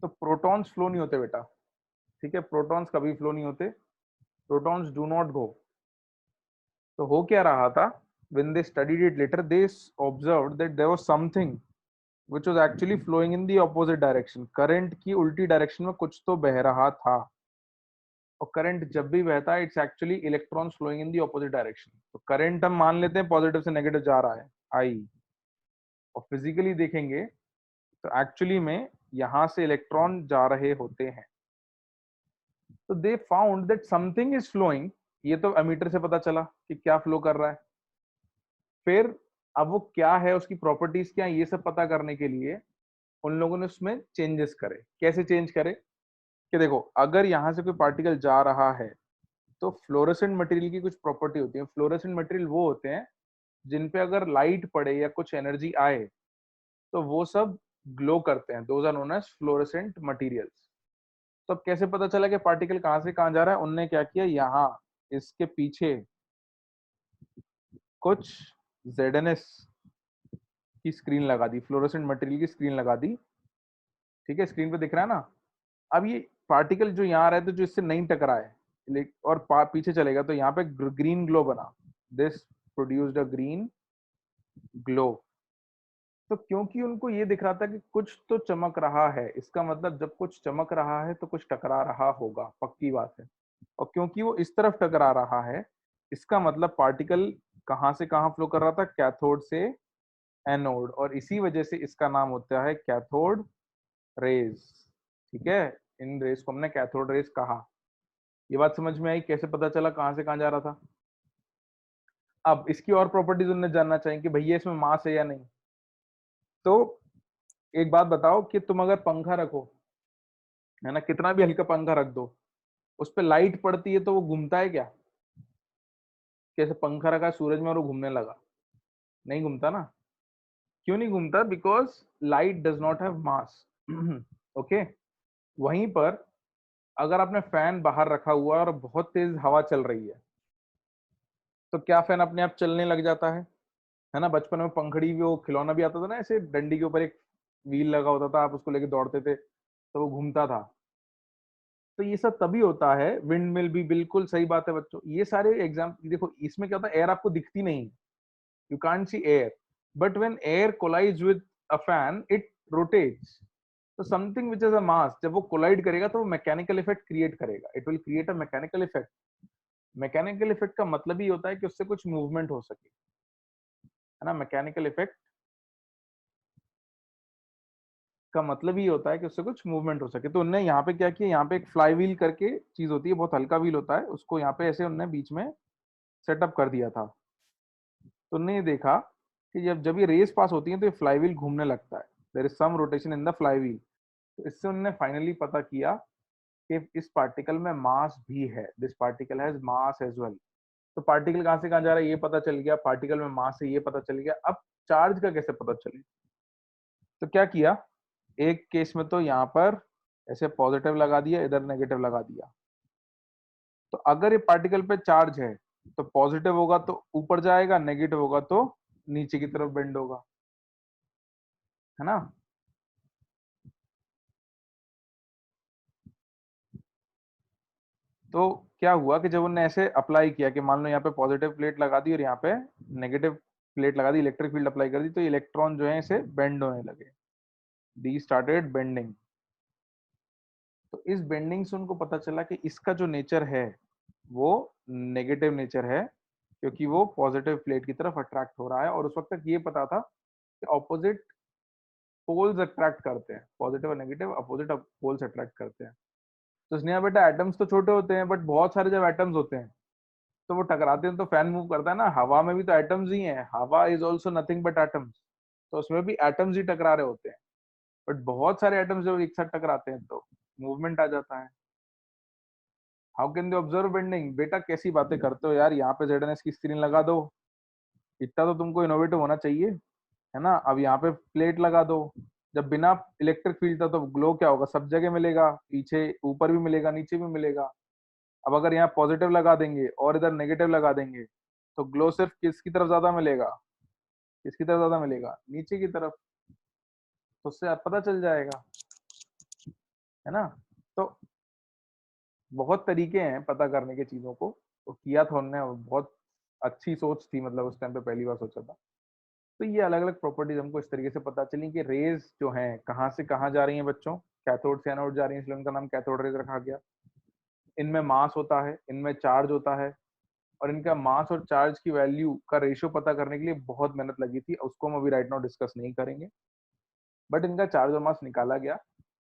तो प्रोटॉन्स फ्लो नहीं होते बेटा, ठीक है, प्रोटॉन्स कभी फ्लो नहीं होते, प्रोटॉन्स डू नॉट गो। तो हो क्या रहा था, when they studied it later they observed that there was something which was actually flowing in the opposite direction। Current की उल्टी डायरेक्शन में कुछ तो बह रहा था, और करंट जब भी बहता है it's actually electrons flowing in the opposite direction. तो करंट हम मान लेते हैं पॉजिटिव से नेगेटिव जा रहा है आई, और फिजिकली देखेंगे तो एक्चुअली में यहां से इलेक्ट्रॉन जा रहे होते हैं। तो they found that something is flowing, ये तो एमीटर से पता चला कि क्या फ्लो कर रहा है। फिर अब वो क्या है, उसकी प्रॉपर्टीज क्या है, ये सब पता करने के लिए उन लोगों ने उसमें चेंजेस करे। कैसे चेंज करे कि देखो, अगर यहाँ से कोई पार्टिकल जा रहा है तो फ्लोरेसेंट मटेरियल की कुछ प्रॉपर्टी होती है। फ्लोरेसेंट मटेरियल वो होते हैं जिन पे अगर लाइट पड़े या कुछ एनर्जी आए तो वो सब ग्लो करते हैं, those are known as fluorescent materials. तो अब कैसे पता चला कि पार्टिकल कहाँ से कहाँ जा रहा है, उनने क्या किया, यहाँ इसके पीछे कुछ ZNS की स्क्रीन लगा दी, फ्लोरेसेंट मटेरियल की स्क्रीन लगा दी। ठीक है, स्क्रीन पे दिख रहा है ना। अब ये पार्टिकल जो यहाँ आ रहा है तो जो इससे नहीं टकरा है और पीछे चलेगा तो यहाँ पे ग्रीन ग्लो बना, this produced a green glow. तो क्योंकि उनको ये दिख रहा था कि कुछ तो चमक रहा है, इसका मतलब जब कुछ चमक रहा है तो कुछ टकरा रहा होगा, पक्की बात है। और क्योंकि वो इस तरफ टकरा रहा है, इसका मतलब पार्टिकल कहाँ से कहाँ फ्लो कर रहा था, कैथोड से एनोड, और इसी वजह से इसका नाम होता है कैथोड रेज। ठीक है, इन रेज को हमने कैथोड रेज कहा। ये बात समझ में आई, कैसे पता चला कहाँ से कहाँ जा रहा था। अब इसकी और प्रॉपर्टीज उन्हें जानना चाहिए कि भैया इसमें मास है या नहीं। तो एक बात बताओ कि तुम अगर पंखा रखो, है ना, कितना भी हल्का पंखा रख दो, उस पर लाइट पड़ती है तो वो घूमता है क्या? कैसे पंखा रखा सूरज में और वो घूमने लगा, नहीं घूमता ना। क्यों नहीं घूमता? Because light does not have mass. Okay, वहीं पर अगर आपने फैन बाहर रखा हुआ है और बहुत तेज हवा चल रही है, तो क्या फैन अपने आप चलने लग जाता है ना। बचपन में पंखड़ी भी, वो खिलौना भी आता था ना, ऐसे डंडी के ऊपर एक व्हील लगा होता था, आप उसको लेके दौड़ते थे तो वो घूमता था। तो ये सब तभी होता है, विंड मिल भी, बिल्कुल सही बात है बच्चों। ये सारे एग्जाम देखो, इसमें क्या होता है, एयर आपको दिखती नहीं, you can't see air, but when air collides with a fan it rotates. तो something which is a mass जब वो कोलाइड करेगा तो वो मैकेनिकल इफेक्ट क्रिएट करेगा, it will create a mechanical effect. Mechanical effect का मतलब ही होता है कि उससे कुछ मूवमेंट हो सके, है ना। मैकेनिकल इफेक्ट का मतलब ही होता है कि उससे कुछ मूवमेंट हो सके। तो उनने यहाँ पे क्या किया, यहाँ पे एक फ्लाई व्हील करके चीज होती है, बहुत हल्का व्हील होता है, उसको यहाँ पे ऐसे उनने बीच में सेटअप कर दिया था। तो उनने ये देखा कि जब जब ये रेस पास होती है तो ये फ्लाई व्हील घूमने लगता है, there is some rotation in the flywheel. तो इससे उन्होंने फाइनली पता किया कि इस पार्टिकल में मास भी है, this particle has mass as well. तो पार्टिकल कहाँ से कहाँ जा रहा है ये पता चल गया, पार्टिकल में मास है ये पता चल गया। अब चार्ज का कैसे पता चले? तो क्या किया, एक केस में तो यहाँ पर ऐसे पॉजिटिव लगा दिया, इधर नेगेटिव लगा दिया। तो अगर ये पार्टिकल पे चार्ज है तो पॉजिटिव होगा तो ऊपर जाएगा, नेगेटिव होगा तो नीचे की तरफ बेंड होगा, है ना। तो क्या हुआ कि जब उन्होंने ऐसे अप्लाई किया कि मान लो यहाँ पे पॉजिटिव प्लेट लगा दी और यहाँ पे नेगेटिव प्लेट लगा दी, इलेक्ट्रिक फील्ड अप्लाई कर दी, तो इलेक्ट्रॉन जो है इसे बेंड होने लगे, दी स्टार्टेड बेंडिंग। तो इस बेंडिंग से उनको पता चला कि इसका जो नेचर है वो नेगेटिव नेचर है, क्योंकि वो पॉजिटिव प्लेट की तरफ अट्रैक्ट हो रहा है। और उस वक्त तक ये पता था कि ऑपोजिट पोल्स अट्रैक्ट करते हैं, पॉजिटिव और नेगेटिव अपोजिट पोल्स अट्रैक्ट करते हैं। तो स्नेहा बेटा एटम्स तो छोटे होते हैं, बट बहुत सारे जब एटम्स होते हैं तो वो टकराते हैं तो फैन मूव करता है ना, हवा में भी तो एटम्स ही हैं, हवा is also nothing but atoms, तो उसमें भी एटम्स ही टकरा रहे होते हैं। बट बहुत सारे एटम्स जब एक साथ टकराते हैं तो मूवमेंट आ जाता है। How can they observe bending? बेटा कैसी बातें करते हो यार, यहाँ पे ZNS की स्क्रीन लगा दो, इतना तो तुमको इनोवेटिव होना चाहिए, है ना। अब यहाँ पे प्लेट लगा दो, जब बिना इलेक्ट्रिक फील्ड था तो ग्लो क्या होगा, सब जगह मिलेगा, पीछे ऊपर भी मिलेगा नीचे भी मिलेगा। अब अगर यहाँ पॉजिटिव लगा देंगे और इधर नेगेटिव लगा देंगे तो ग्लो सिर्फ किसकी तरफ ज्यादा मिलेगा, किसकी तरफ ज्यादा मिलेगा, नीचे की तरफ। तो उससे आप पता चल जाएगा, है ना। तो बहुत तरीके हैं पता करने के चीजों को, तो किया था उनने, बहुत अच्छी सोच थी, मतलब उस टाइम पे पहली बार सोचा था। तो ये अलग अलग प्रॉपर्टीज हमको इस तरीके से पता चली कि रेज जो हैं कहाँ से कहाँ जा रही हैं बच्चों, कैथोड से एनोड जा रही हैं, इसलिए उनका नाम कैथोड रेज रखा गया। इनमें मास होता है, इनमें चार्ज होता है, और इनका मास और चार्ज की वैल्यू का रेशियो पता करने के लिए बहुत मेहनत लगी थी, उसको हम अभी राइट नाउ डिस्कस नहीं करेंगे। बट इनका चार्ज और मास निकाला गया।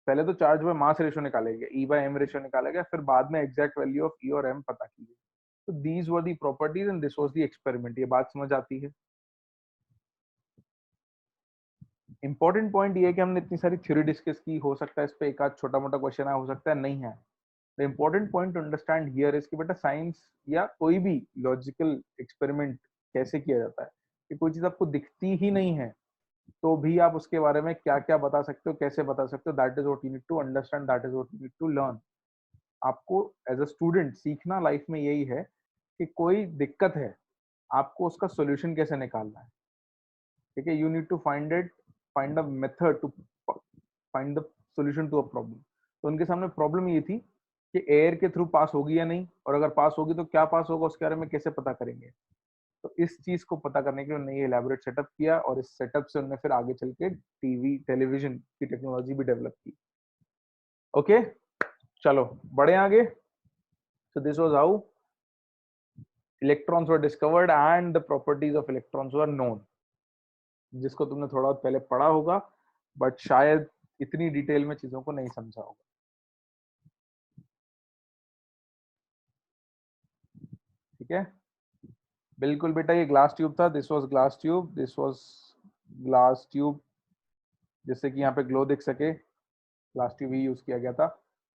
पहले तो चार्ज बाय मास रेशियो निकाला गया, E/m रेशियो निकाला गया, फिर बाद में एग्जैक्ट वैल्यू ऑफ E और M पता की गई। तो these were the properties and this was the experiment. ये बात समझ आती है। इंपॉर्टेंट पॉइंट ये है कि हमने इतनी सारी थ्योरी डिस्कस की, हो सकता है इस पे एक आध छोटा मोटा क्वेश्चन है, हो सकता है नहीं है। The important point two understand here is कि बेटा साइंस या कोई भी लॉजिकल एक्सपेरिमेंट कैसे किया जाता है, कि कोई चीज आपको दिखती ही नहीं है तो भी आप उसके बारे में क्या क्या बता सकते हो, कैसे बता सकते हो, that is what you need to understand, that is what you need to learn. आपको एज अ स्टूडेंट सीखना लाइफ में यही है कि कोई दिक्कत है, आपको उसका सोल्यूशन कैसे निकालना है। ठीक है, you need to find a method to find the solution to a problem. तो उनके सामने प्रॉब्लम ये थी कि एयर के थ्रू पास होगी या नहीं, और अगर पास होगी तो क्या पास होगा, उसके बारे में कैसे पता करेंगे। तो इस चीज को पता करने के लिए उन्होंने ये इलेबोरेट सेटअप किया, और इस सेटअप से उन्होंने फिर आगे चल के टीवी टेलीविजन की टेक्नोलॉजी भी डेवलप की। ओके, चलो बढ़े आगे। So this was how electrons were discovered and the properties of electrons were known, जिसको तुमने थोड़ा पहले पढ़ा होगा, बट शायद इतनी डिटेल में चीजों को नहीं समझा होगा। ठीक है, बिल्कुल बेटा, ये ग्लास ट्यूब था, this was glass tube, this was glass tube, जिससे कि यहाँ पे ग्लो दिख सके, ग्लास ट्यूब ही यूज किया गया था।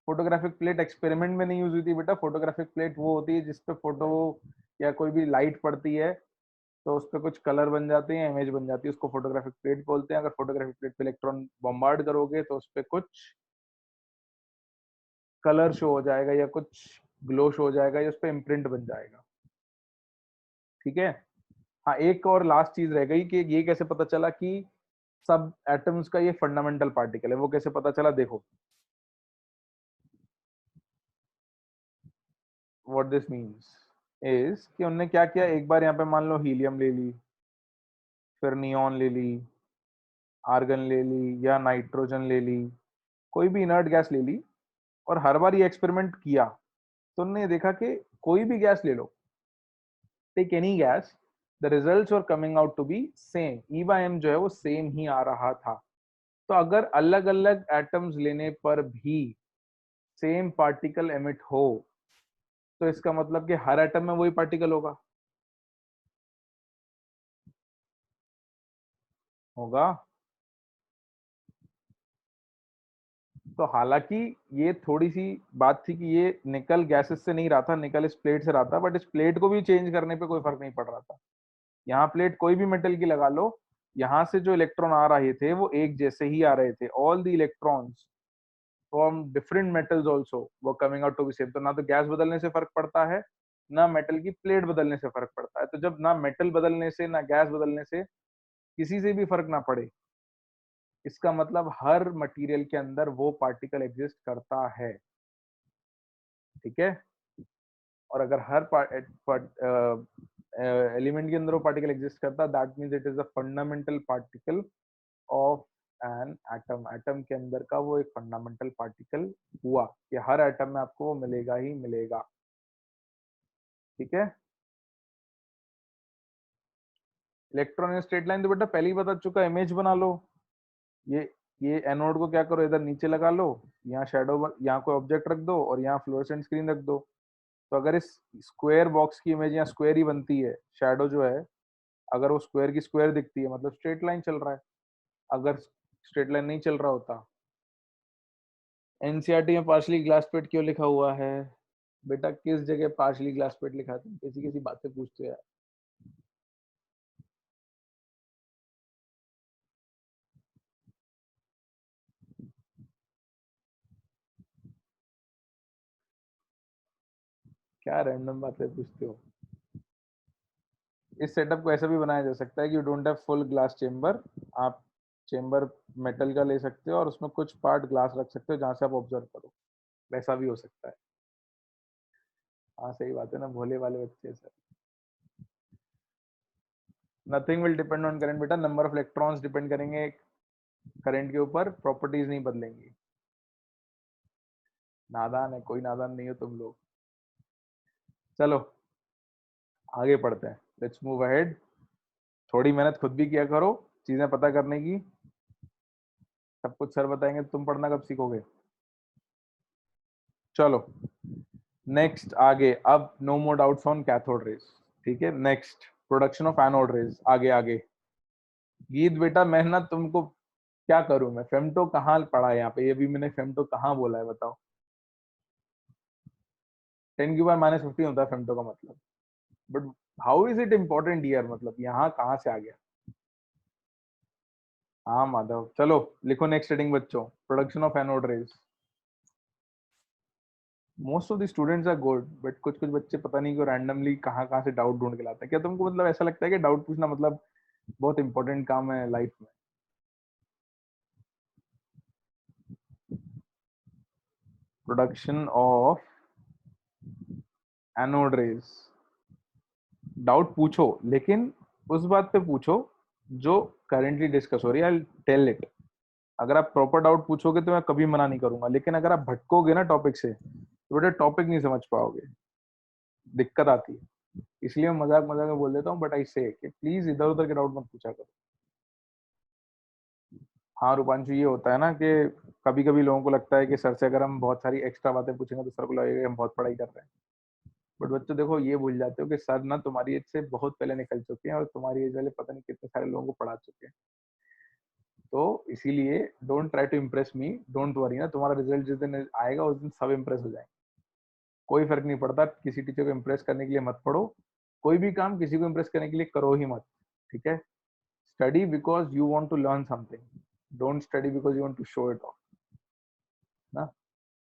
फोटोग्राफिक प्लेट एक्सपेरिमेंट में नहीं यूज हुई थी बेटा। फोटोग्राफिक प्लेट वो होती है जिसपे फोटो या कोई भी लाइट पड़ती है तो उस पर कुछ कलर बन जाते हैं, इमेज बन जाती है, उसको फोटोग्राफिक प्लेट बोलते हैं। अगर फोटोग्राफिक प्लेट पे इलेक्ट्रॉन बॉम्बार्ड करोगे तो उस पर कुछ कलर शो हो जाएगा या कुछ ग्लो शो हो जाएगा या उस पर इम्प्रिंट बन जाएगा। ठीक है। हाँ, एक और लास्ट चीज रह गई कि ये कैसे पता चला कि सब एटम्स का ये फंडामेंटल पार्टिकल है, वो कैसे पता चला, देखो। व्हाट दिस मीन्स इज कि उन्होंने क्या किया, एक बार यहाँ पे मान लो हीलियम ले ली, फिर नियॉन ले ली, आर्गन ले ली या नाइट्रोजन ले ली, कोई भी इनर्ट गैस ले ली, और हर बार ये एक्सपेरिमेंट किया तो उन्होंने देखा कि कोई भी गैस ले लो, take any gas, the results were coming out to be same, E/m जो है वो सेम ही आ रहा था। तो अगर अलग अलग एटम्स लेने पर भी सेम पार्टिकल एमिट हो तो इसका मतलब कि हर एटम में वही पार्टिकल होगा, होगा। तो हालांकि ये थोड़ी सी बात थी कि ये निकल गैसेस से नहीं रहा था, निकल इस प्लेट से रहा था, बट इस प्लेट को भी चेंज करने पे कोई फर्क नहीं पड़ रहा था। यहाँ प्लेट कोई भी मेटल की लगा लो, यहाँ से जो इलेक्ट्रॉन आ रहे थे वो एक जैसे ही आ रहे थे, all the electrons from different metals also वो coming out to be same. तो ना तो गैस बदलने से फर्क पड़ता है, ना मेटल की प्लेट बदलने से फर्क पड़ता है। तो जब ना मेटल बदलने से ना गैस बदलने से किसी से भी फर्क ना पड़े, इसका मतलब हर मटेरियल के अंदर वो पार्टिकल एग्जिस्ट करता है। ठीक है। और अगर हर एलिमेंट के अंदर वो पार्टिकल एग्जिस्ट करता, that means it is a fundamental particle of an atom. Atom के अंदर का वो एक फंडामेंटल पार्टिकल हुआ कि हर एटम में आपको वो मिलेगा ही मिलेगा। ठीक है। इलेक्ट्रॉन स्ट्रेट लाइन तो बेटा पहले ही बता चुका, इमेज बना लो। ये ये एनोड को क्या करो, इधर नीचे लगा लो, यहाँ शैडो, यहाँ कोई ऑब्जेक्ट रख दो और यहाँ फ्लोरेसेंट स्क्रीन रख दो। तो अगर इस स्क्वायर बॉक्स की इमेज यहाँ स्क्वायर ही बनती है, शैडो जो है अगर वो स्क्वायर की स्क्वायर दिखती है, मतलब स्ट्रेट लाइन चल रहा है। अगर स्ट्रेट लाइन नहीं चल रहा होता। एनसीईआरटी में पार्शली ग्लास प्लेट क्यों लिखा हुआ है? बेटा किस जगह पार्शली ग्लास प्लेट लिखा है? तुम किसी किसी बातें पूछते हो यार। क्या रैंडम बातें पूछते हो? इस सेटअप को ऐसा भी बनाया जा सकता है कि you don't have full glass chamber. आप चेम्बर मेटल का ले सकते हो और उसमें कुछ पार्ट ग्लास रख सकते हो जहां से आप ऑब्जर्व करो। वैसा भी हो सकता है। हाँ सही बात है ना, भोले वाले बच्चे sir. Nothing will depend on current बेटा, नंबर ऑफ इलेक्ट्रॉन्स डिपेंड करेंगे करंट के ऊपर, प्रॉपर्टीज नहीं बदलेंगी। नादान है, कोई नादान नहीं हो तुम लोग। चलो आगे पढ़ते हैं, लेट्स मूव अहेड। थोड़ी मेहनत खुद भी किया करो चीजें पता करने की। सब कुछ सर बताएंगे, तुम पढ़ना कब सीखोगे? चलो नेक्स्ट आगे, अब no more doubts on cathode rays. ठीक है, next production of anode rays. आगे आगे गीत बेटा, मैं ना तुमको क्या करूं, मैं फेमटो कहाँ पढ़ा है यहाँ पे? ये भी मैंने फेमटो कहाँ बोला है बताओ? 10⁻⁻15 होता है फेमटो का मतलब। But how is it important year, मतलब यहाँ कहाँ से आ गया? हाँ माधव, चलो लिखो नेक्स्ट हेडिंग बच्चों, production of anode rays. Most of the students are good, but कुछ कुछ बच्चे पता नहीं क्यों रैंडमली कहाँ कहाँ से डाउट ढूंढ के लाते हैं। क्या तुमको मतलब ऐसा लगता है कि डाउट पूछना मतलब बहुत इंपॉर्टेंट काम है लाइफ में? Production of anode raise, doubt पूछो लेकिन उस बात पे पूछो जो करेंटली डिस्कस हो रही है। Tell it. अगर आप प्रॉपर डाउट पूछोगे तो मैं कभी मना नहीं करूंगा, लेकिन अगर आप भटकोगे ना टॉपिक से तो बेटा टॉपिक नहीं समझ पाओगे, दिक्कत आती है। इसलिए मैं मजाक मजाक में बोल देता हूँ, बट आई से कि प्लीज इधर उधर के डाउट मत पूछा करो। हाँ रूपांशु, ये होता है ना कि कभी कभी लोगों को लगता है कि सर से अगर हम बहुत सारी एक्स्ट्रा बातें पूछेंगे तो सर को लगेगा हम बहुत पढ़ाई कर रहे हैं। बट बच्चों देखो, ये भूल जाते हो कि सर ना तुम्हारी एज से बहुत पहले निकल चुके हैं और तुम्हारी एज वाले पता नहीं कितने सारे लोगों को पढ़ा चुके हैं। तो इसीलिए don't try to impress me, don't worry ना, तुम्हारा रिजल्ट जिस दिन आएगा उस दिन सब इम्प्रेस हो जाएंगे। कोई फर्क नहीं पड़ता, किसी टीचर को इम्प्रेस करने के लिए मत पढ़ो। कोई भी काम किसी को इम्प्रेस करने के लिए करो ही मत। ठीक है। Study because you want to learn something, don't study because you want to show it off ना।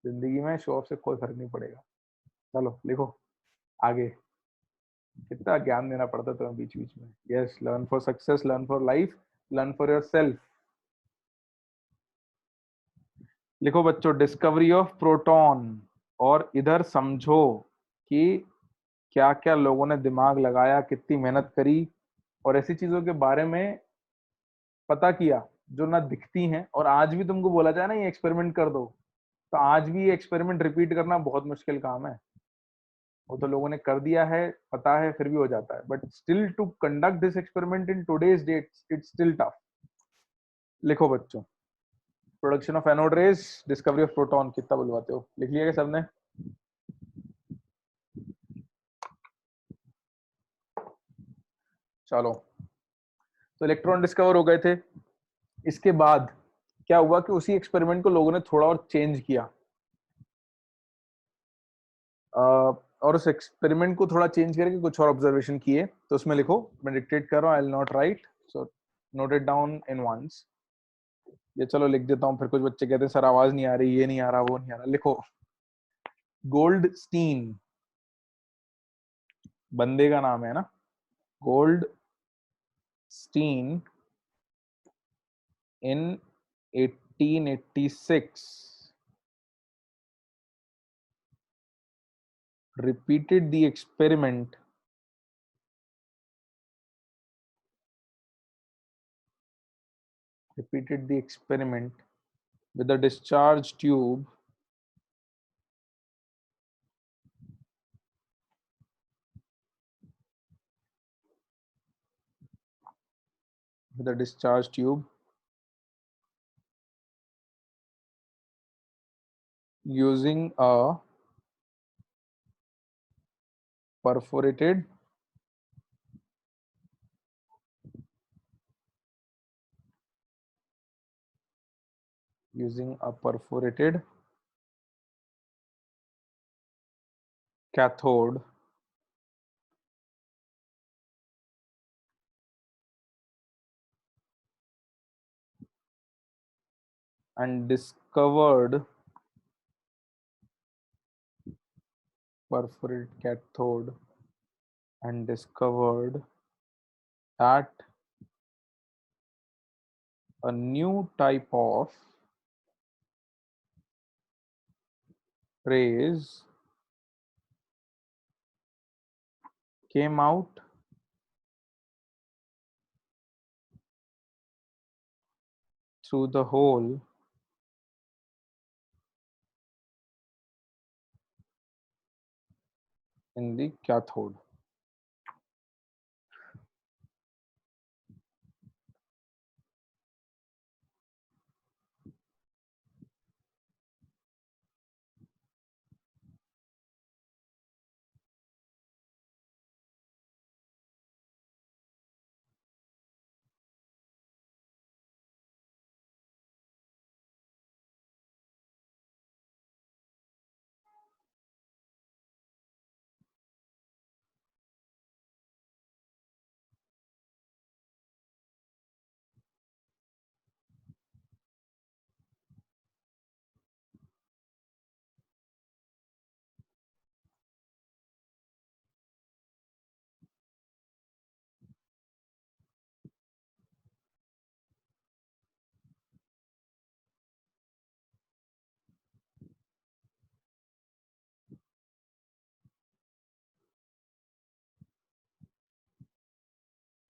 जिंदगी में शो ऑफ से कोई फर्क नहीं पड़ेगा। चलो लिखो आगे। कितना ज्ञान देना पड़ता है तुम्हें बीच बीच में। Yes, learn for success, learn for life, learn for your self. लिखो बच्चों, डिस्कवरी ऑफ प्रोटॉन। और इधर समझो कि क्या क्या लोगों ने दिमाग लगाया, कितनी मेहनत करी और ऐसी चीजों के बारे में पता किया जो ना दिखती हैं। और आज भी तुमको बोला जाए ना ये एक्सपेरिमेंट कर दो, तो आज भी ये एक्सपेरिमेंट रिपीट करना बहुत मुश्किल काम है। वो तो लोगों ने कर दिया है, पता है, फिर भी हो जाता है, but still to conduct this experiment in today's date it's still tough. लिखो बच्चों, production of anode rays, discovery of proton. कितना बुलवाते हो, लिख लिया क्या सबने? चलो, तो इलेक्ट्रॉन डिस्कवर हो गए थे। इसके बाद क्या हुआ कि उसी एक्सपेरिमेंट को लोगों ने थोड़ा और चेंज किया। और उस एक्सपेरिमेंट को थोड़ा चेंज करके कुछ और ऑब्जर्वेशन किए। तो उसमें लिखो, मैं डिक्टेट कर रहा हूँ, I will not write, so note it down in once. ये चलो लिख देता हूँ, फिर कुछ बच्चे कहते हैं सर आवाज नहीं आ रही, ये नहीं आ रहा, वो नहीं आ रहा। लिखो, गोल्डस्टीन बंदे का नाम है ना, gold Stein in 1886 repeated the experiment with a discharge tube using a perforated cathode and discovered perforated cathode and discovered that a new type of rays came out through the hole in the cathode.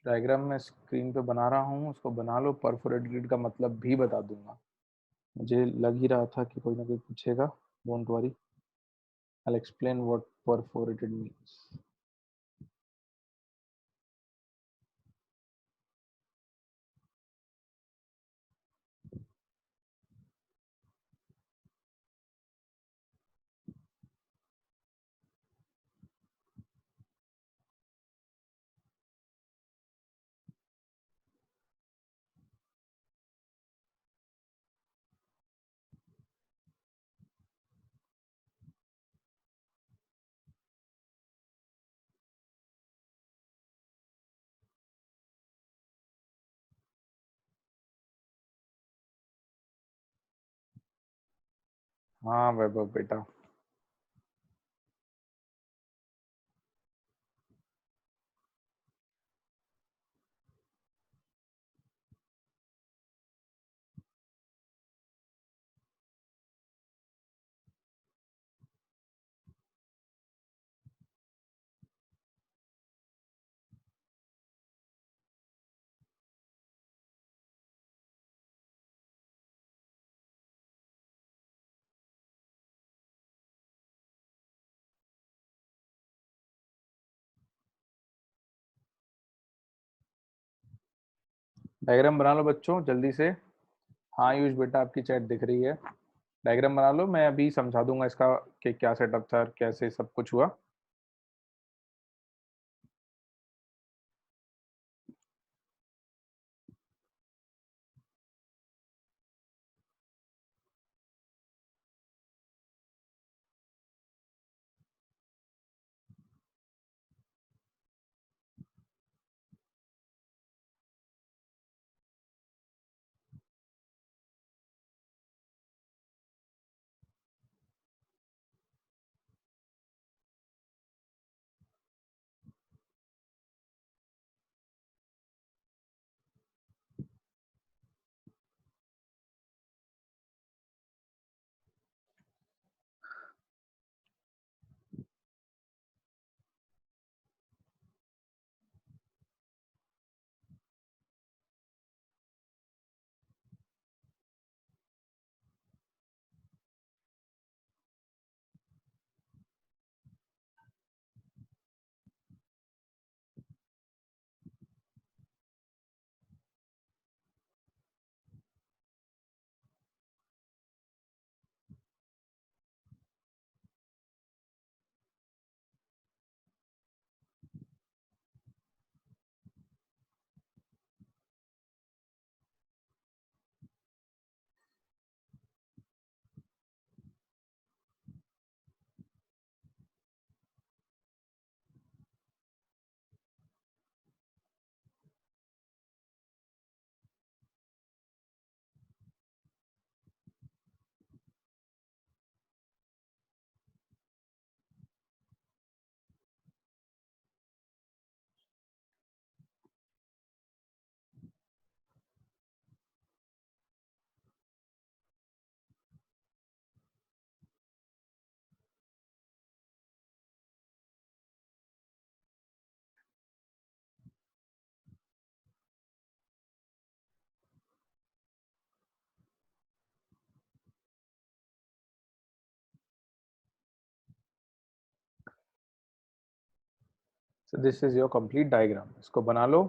Diagram मैं screen पे बना रहा हूँ, उसको बना लो। Perforated का मतलब भी बता दूंगा, मुझे लग ही रहा था कि कोई ना कोई पूछेगा। Don't worry, I'll explain what perforated means. हाँ वैभव बेटा, डायग्राम बना लो बच्चों जल्दी से। हाँ आयुष बेटा, आपकी चैट दिख रही है। डायग्राम बना लो, मैं अभी समझा दूंगा इसका कि क्या सेटअप था और कैसे सब कुछ हुआ। So this is your complete diagram. इसको बना लो।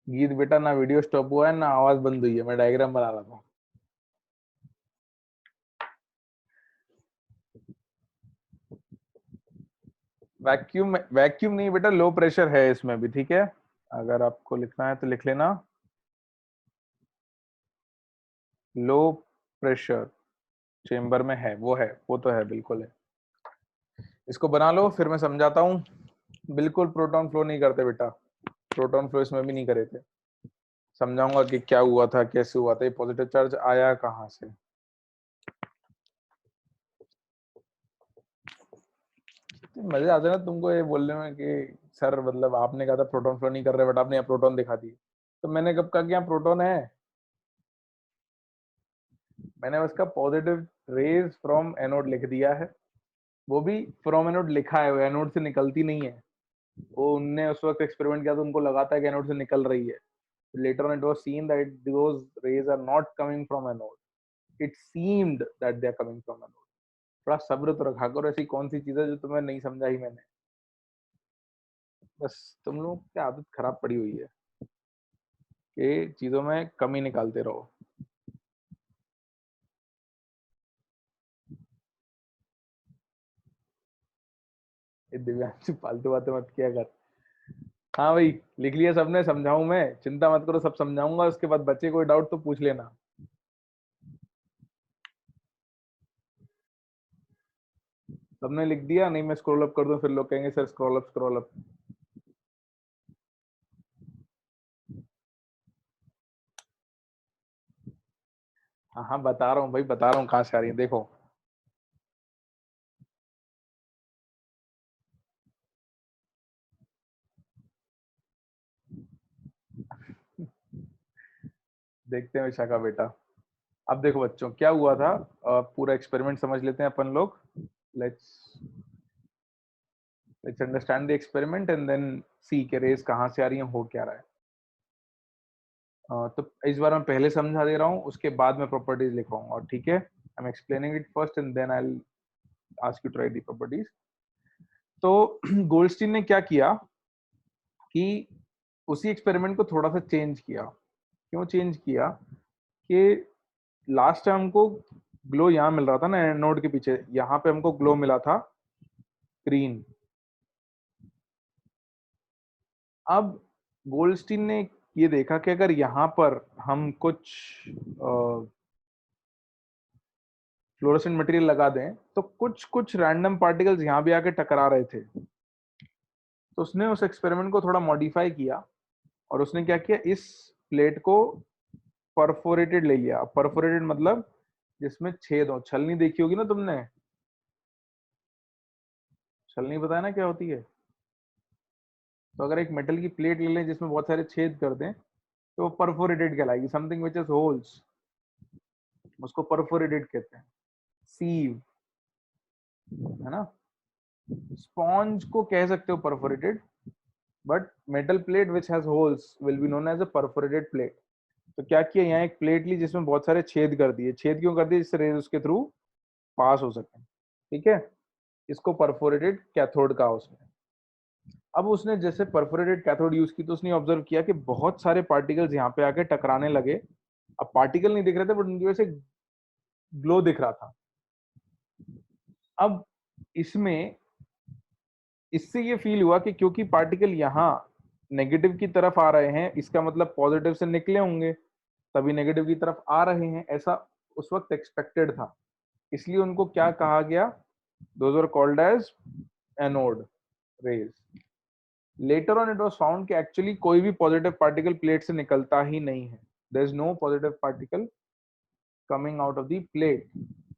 गीत बेटा ना वीडियो स्टॉप हुआ है ना आवाज बंद हुई है, मैं डायग्राम बना रहा था। वैक्यूम वैक्यूम नहीं बेटा, लो प्रेशर है इसमें भी, ठीक है। अगर आपको लिखना है तो लिख लेना, लो प्रेशर चेम्बर में है, वो है, वो तो है, बिल्कुल है। इसको बना लो, फिर मैं समझाता हूँ। बिल्कुल प्रोटॉन फ्लो नहीं करते बेटा, प्रोटॉन फ्लो इसमें भी नहीं करे थे। समझाऊंगा कि क्या हुआ था, कैसे हुआ था, ये पॉजिटिव चार्ज आया कहाँ से। मजे आते ना तुमको ये बोलने में कि सर मतलब आपने कहा था प्रोटॉन फ्लो नहीं कर रहे, बट आपने यहाँ प्रोटॉन दिखा दी। तो मैंने कब कहा कि यहाँ प्रोटॉन है? मैंने उसका पॉजिटिव रेज फ्रॉम एनोड लिख दिया है, वो भी फ्रॉम एनोड लिखा है, वो एनोड से निकलती नहीं है। वो उनने उस वक्त एक्सपेरिमेंट किया तो उनको लगा था कि एनोड से निकल रही है। Later on it was seen that those rays are not coming from anode, it seemed that they are coming from anode. थोड़ा सब्र तो रखा करो, ऐसी कौन सी चीज है जो तुम्हें नहीं समझाई मैंने। बस तुम लोग की आदत खराब पड़ी हुई है कि चीजों में कमी निकालते रहो। ये दिव्यांशु फालतू बातें मत किया कर। हाँ भाई, लिख लिया सबने, समझाऊं मैं? चिंता मत करो, सब समझाऊंगा, उसके बाद बच्चे कोई डाउट तो पूछ लेना। सबने लिख दिया? नहीं मैं स्क्रॉल अप कर दूं फिर लोग कहेंगे sir scroll up scroll up. हाँ हाँ बता रहा हूँ भाई, बता रहा हूँ कहाँ से आ रही है, देखो। देखते हैं विशाखा बेटा। अब देखो बच्चों क्या हुआ था, पूरा एक्सपेरिमेंट समझ लेते हैं अपन लोग। Let's let's understand the experiment and then see के रेस कहाँ से आ रही है, हो क्या रहा है। तो इस बार मैं पहले समझा दे रहा हूँ, उसके बाद मैं प्रॉपर्टीज लिखवाऊंगा, और ठीक है। I am explaining it first and then I will ask you to write the properties. तो गोल्डस्टीन ने क्या किया कि उसी एक्सपेरिमेंट को थोड़ा सा चेंज किया। क्यों चेंज किया? कि लास्ट टाइम हमको ग्लो यहाँ मिल रहा था ना एनोड के पीछे, यहाँ पे हमको ग्लो मिला था ग्रीन। अब गोल्डस्टीन ने ये देखा कि अगर यहाँ पर हम कुछ फ्लोरोसेंट मटेरियल लगा दें तो कुछ कुछ रैंडम पार्टिकल्स यहाँ भी आके टकरा रहे थे। तो उसने उस एक्सपेरिमेंट को थोड़ा मॉडिफाई किया, और उसने क्या किया, इस प्लेट को परफोरेटेड ले लिया। परफोरेटेड मतलब जिसमें छेद हो। छलनी देखी होगी ना तुमने, छलनी पता है ना क्या होती है? तो अगर एक मेटल की प्लेट ले लें जिसमें बहुत सारे छेद कर दें तो वो परफोरेटेड कहलाएगी। समथिंग विच इज होल्स, उसको परफोरेटेड कहते हैं। सीव, है ना। स्पॉन्ज को कह सकते हो perforated, but metal plate which has holes will be known as a perforated plate. तो क्या किया, यहाँ एक प्लेट ली जिसमें बहुत सारे छेद कर दिए। छेद क्यों कर दिए? जिससे रेज उसके थ्रू पास हो सके, ठीक है। इसको परफोरेटेड कैथोड कहा उसने। अब उसने जैसे परफोरेटेड कैथोड यूज की तो उसने ऑब्जर्व किया कि बहुत सारे पार्टिकल्स यहाँ पे आके टकराने लगे। अब पार्टिकल नहीं दिख रहे थे बट उनकी वजह से ग्लो दिख रहा था। अब इसमें इससे ये फील हुआ कि क्योंकि पार्टिकल यहाँ नेगेटिव की तरफ आ रहे हैं, इसका मतलब पॉजिटिव से निकले होंगे, तभी नेगेटिव की तरफ आ रहे हैं, ऐसा उस वक्त एक्सपेक्टेड था। इसलिए उनको क्या कहा गया, those are called as anode rays. Later on it was found कि एक्चुअली कोई भी पॉजिटिव पार्टिकल प्लेट से निकलता ही नहीं है। There is no positive particle coming out of the plate.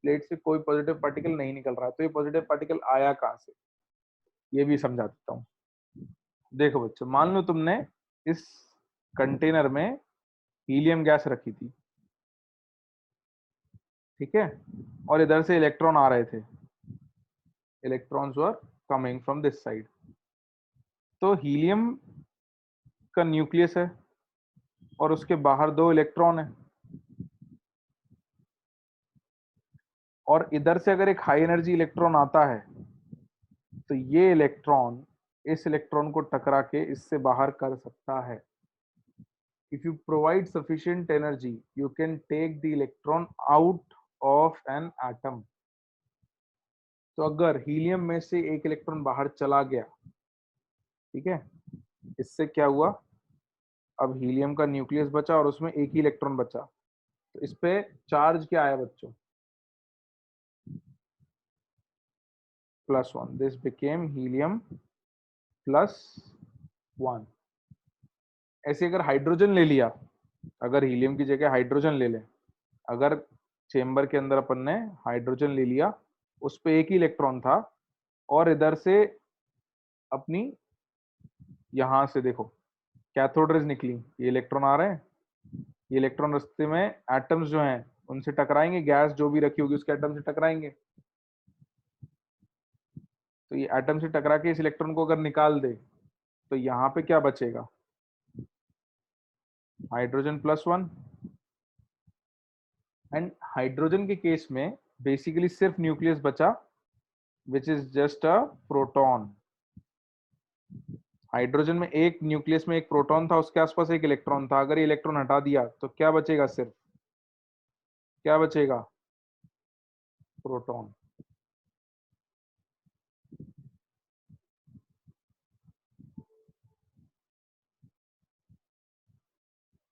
Plate से कोई पॉजिटिव पार्टिकल नहीं निकल रहा है। तो ये पॉजिटिव पार्टिकल आया कहाँ से, ये भी समझा देता हूँ। देखो बच्चों, मान लो तुमने इस कंटेनर में हीलियम गैस रखी थी, ठीक है, और इधर से इलेक्ट्रॉन आ रहे थे। Electrons were coming from this side. तो हीलियम का न्यूक्लियस है और उसके बाहर दो इलेक्ट्रॉन है, और इधर से अगर एक हाई एनर्जी इलेक्ट्रॉन आता है तो ये इलेक्ट्रॉन इस इलेक्ट्रॉन को टकरा के इससे बाहर कर सकता है। If you provide sufficient energy, you can take the electron out of an atom. तो अगर हीलियम में से एक इलेक्ट्रॉन बाहर चला गया, ठीक है, इससे क्या हुआ, अब हीलियम का न्यूक्लियस बचा और उसमें एक ही इलेक्ट्रॉन बचा, तो इस पे चार्ज क्या आया बच्चों, +1. This became helium +1. ऐसे अगर हाइड्रोजन ले लिया, अगर हीलियम की जगह हाइड्रोजन ले लें, अगर चेंबर के अंदर अपन ने हाइड्रोजन ले लिया, उस पे एक ही इलेक्ट्रॉन था, और इधर से अपनी यहां से देखो कैथोड रेज निकली, ये इलेक्ट्रॉन आ रहे हैं, ये इलेक्ट्रॉन रास्ते में एटम्स जो हैं उनसे टकराएंगे, गैस जो भी रखी होगी उसके एटम से टकराएंगे, तो ये एटम से टकरा के इस इलेक्ट्रॉन को अगर निकाल दे तो यहाँ पे क्या बचेगा, हाइड्रोजन +1. एंड हाइड्रोजन के केस में बेसिकली सिर्फ न्यूक्लियस बचा, which is just a proton. Hydrogen में एक न्यूक्लियस में एक प्रोटॉन था, उसके आसपास एक इलेक्ट्रॉन था, अगर ये इलेक्ट्रॉन हटा दिया तो क्या बचेगा, सिर्फ क्या बचेगा, प्रोटॉन.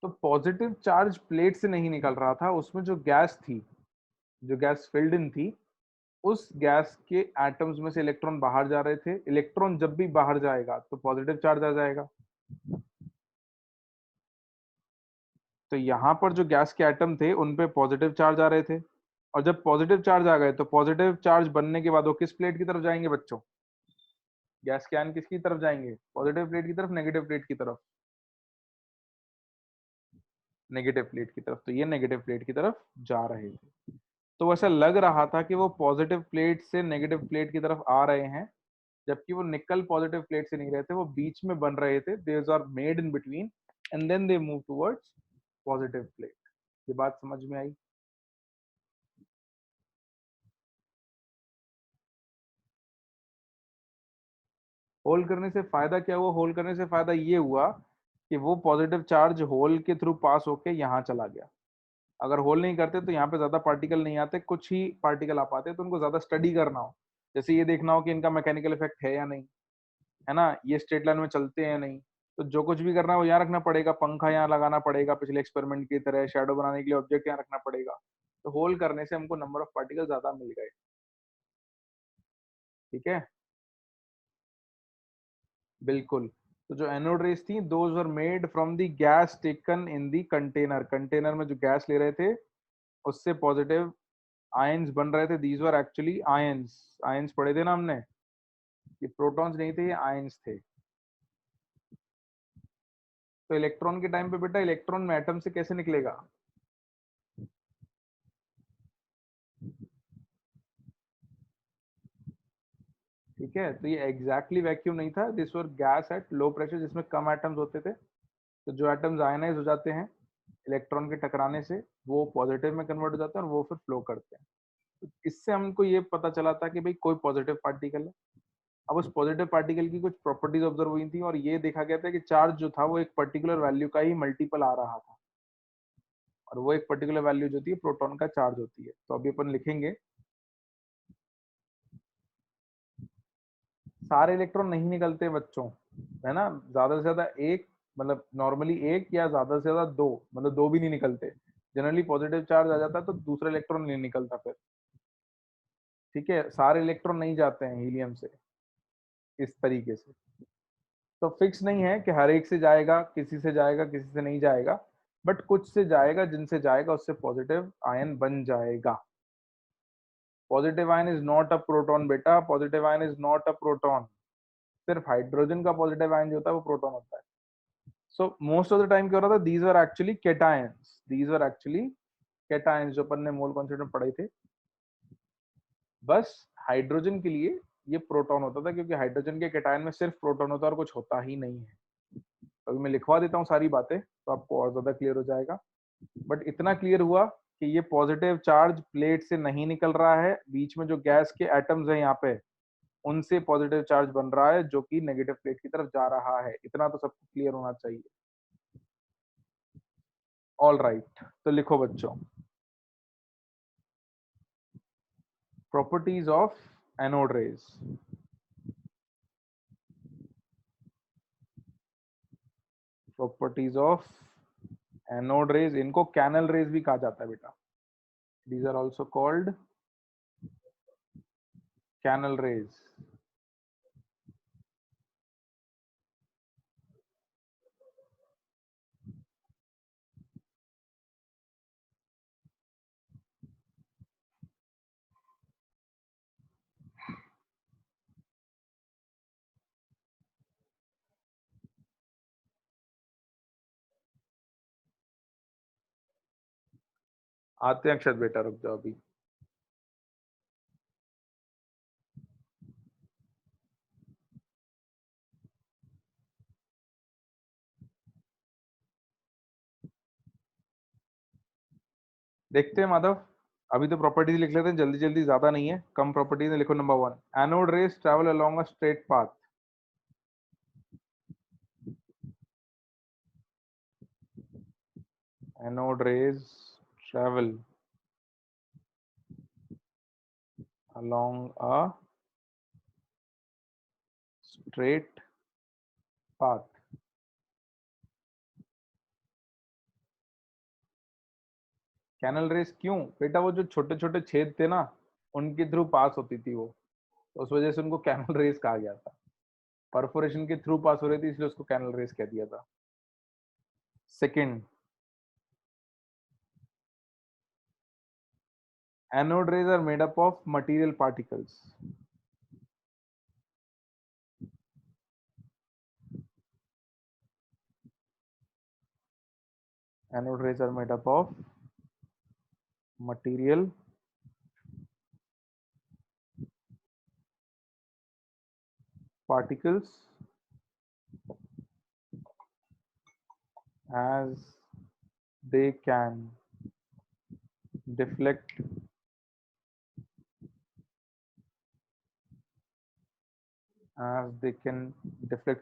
तो पॉजिटिव चार्ज प्लेट से नहीं निकल रहा था, उसमें जो गैस थी, जो गैस फिल्ड इन थी, उस गैस के एटम्स में से इलेक्ट्रॉन बाहर जा रहे थे. इलेक्ट्रॉन जब भी बाहर जाएगा तो पॉजिटिव चार्ज आ जाएगा. तो यहाँ पर जो गैस के एटम थे उन पे पॉजिटिव चार्ज आ रहे थे, और जब पॉजिटिव चार्ज आ गए तो पॉजिटिव चार्ज बनने के बाद वो किस प्लेट की तरफ जाएंगे बच्चों, गैस के आयन किसकी तरफ जाएंगे, पॉजिटिव प्लेट की तरफ, नेगेटिव प्लेट की तरफ, नेगेटिव प्लेट की तरफ. तो ये नेगेटिव प्लेट की तरफ जा रहे थे. तो ऐसा लग रहा था कि वो पॉजिटिव प्लेट से नेगेटिव प्लेट की तरफ आ रहे हैं, जबकि वो निकल पॉजिटिव प्लेट से नहीं रहे थे, वो बीच में बन रहे थे, there are made in between and then they move towards positive plate. ये बात समझ में आई. होल करने से फायदा क्या हुआ, होल करने से फायदा ये हुआ कि वो पॉजिटिव चार्ज होल के थ्रू पास होके यहाँ चला गया. अगर होल नहीं करते तो यहाँ पे ज्यादा पार्टिकल नहीं आते, कुछ ही पार्टिकल आ पाते, तो उनको ज्यादा स्टडी करना हो, जैसे ये देखना हो कि इनका मैकेनिकल इफेक्ट है या नहीं, है ना, ये स्ट्रेट लाइन में चलते हैं या नहीं, तो जो कुछ भी करना है वो यहाँ रखना पड़ेगा, पंखा यहाँ लगाना पड़ेगा पिछले एक्सपेरिमेंट की तरह, शेडो बनाने के लिए ऑब्जेक्ट यहाँ रखना पड़ेगा. तो होल करने से हमको नंबर ऑफ पार्टिकल ज्यादा मिल गए. ठीक है, बिल्कुल. तो जो एनोड रेस थी, those were made from the gas taken in the container, container में जो गैस ले रहे थे उससे पॉजिटिव आयंस बन रहे थे. These were actually ions, ions पढ़े थे ना हमने, ये प्रोटॉन्स नहीं थे, ये आयंस थे. तो इलेक्ट्रॉन के टाइम पे बेटा इलेक्ट्रॉन में एटम से कैसे निकलेगा, ठीक है, तो ये एग्जैक्टली वैक्यूम नहीं था, this were gas at low pressure जिसमें कम एटम्स होते थे. तो जो एटम्स आयनाइज हो जाते हैं इलेक्ट्रॉन के टकराने से, वो पॉजिटिव में कन्वर्ट हो जाते हैं और वो फिर फ्लो करते हैं. तो इससे हमको ये पता चला था कि भाई कोई पॉजिटिव पार्टिकल है. अब उस पॉजिटिव पार्टिकल की कुछ प्रॉपर्टीज ऑब्जर्व हुई थी, और ये देखा गया था कि चार्ज जो था वो एक पर्टिकुलर वैल्यू का ही मल्टीपल आ रहा था, और वो एक पर्टिकुलर वैल्यू जो होती है प्रोटॉन का चार्ज होती है. तो अभी अपन लिखेंगे, सारे इलेक्ट्रॉन नहीं निकलते बच्चों, है ना, ज्यादा से ज्यादा एक, मतलब नॉर्मली एक, या ज्यादा से ज्यादा दो, मतलब दो भी नहीं निकलते. जनरली पॉजिटिव चार्ज आ जाता है तो दूसरा इलेक्ट्रॉन नहीं निकलता फिर. ठीक है, सारे इलेक्ट्रॉन नहीं जाते हैं हीलियम से इस तरीके से. तो फिक्स नहीं है कि हर एक से जाएगा, किसी से जाएगा, किसी से नहीं जाएगा, बट कुछ से जाएगा, जिनसे जाएगा उससे पॉजिटिव आयन बन जाएगा. Positive ion is not a proton बेटा, positive ion is not a proton. सिर्फ हाइड्रोजन का पॉजिटिव आयन जो होता है वो प्रोटॉन होता है. So most of the time क्या हो रहा था, these were actually cations, these were actually cations, जो अपन ने मोल कॉन्सेप्ट में पढ़े थे. बस हाइड्रोजन के लिए ये प्रोटॉन होता था, क्योंकि हाइड्रोजन के केटायन में सिर्फ प्रोटॉन होता है और कुछ होता ही नहीं है. अभी मैं लिखवा देता हूँ सारी बातें तो आपको और ज्यादा क्लियर हो जाएगा. बट इतना क्लियर हुआ कि ये पॉजिटिव चार्ज प्लेट से नहीं निकल रहा है, बीच में जो गैस के एटम्स है यहाँ पे उनसे पॉजिटिव चार्ज बन रहा है जो कि नेगेटिव प्लेट की तरफ जा रहा है। इतना तो सबको क्लियर होना चाहिए। ऑल राइट, तो लिखो बच्चों, properties of anode rays. Properties of anode rays, इनको कैनल रेज भी कहा जाता है बेटा। These are also called canal rays. आते हैं अक्षत बेटा, रुक जाओ अभी। देखते हैं माधव, अभी तो प्रॉपर्टीज लिख लेते हैं जल्दी जल्दी, ज्यादा नहीं है, कम प्रॉपर्टीज है। लिखो number 1, anode rays travel along a straight path. Anode rays travel along a straight path. Canal rays क्यों बेटा? वो जो छोटे छोटे छेद थे ना, उनके थ्रू पास होती थी वो, तो उस वजह से उनको कैनल रेज कहा गया था। परफोरेशन के थ्रू पास हो रही थी, इसलिए उसको कैनल रेज कह दिया था। Second, anode rays are made up of material particles. Anode rays are made up of material particles as they can deflect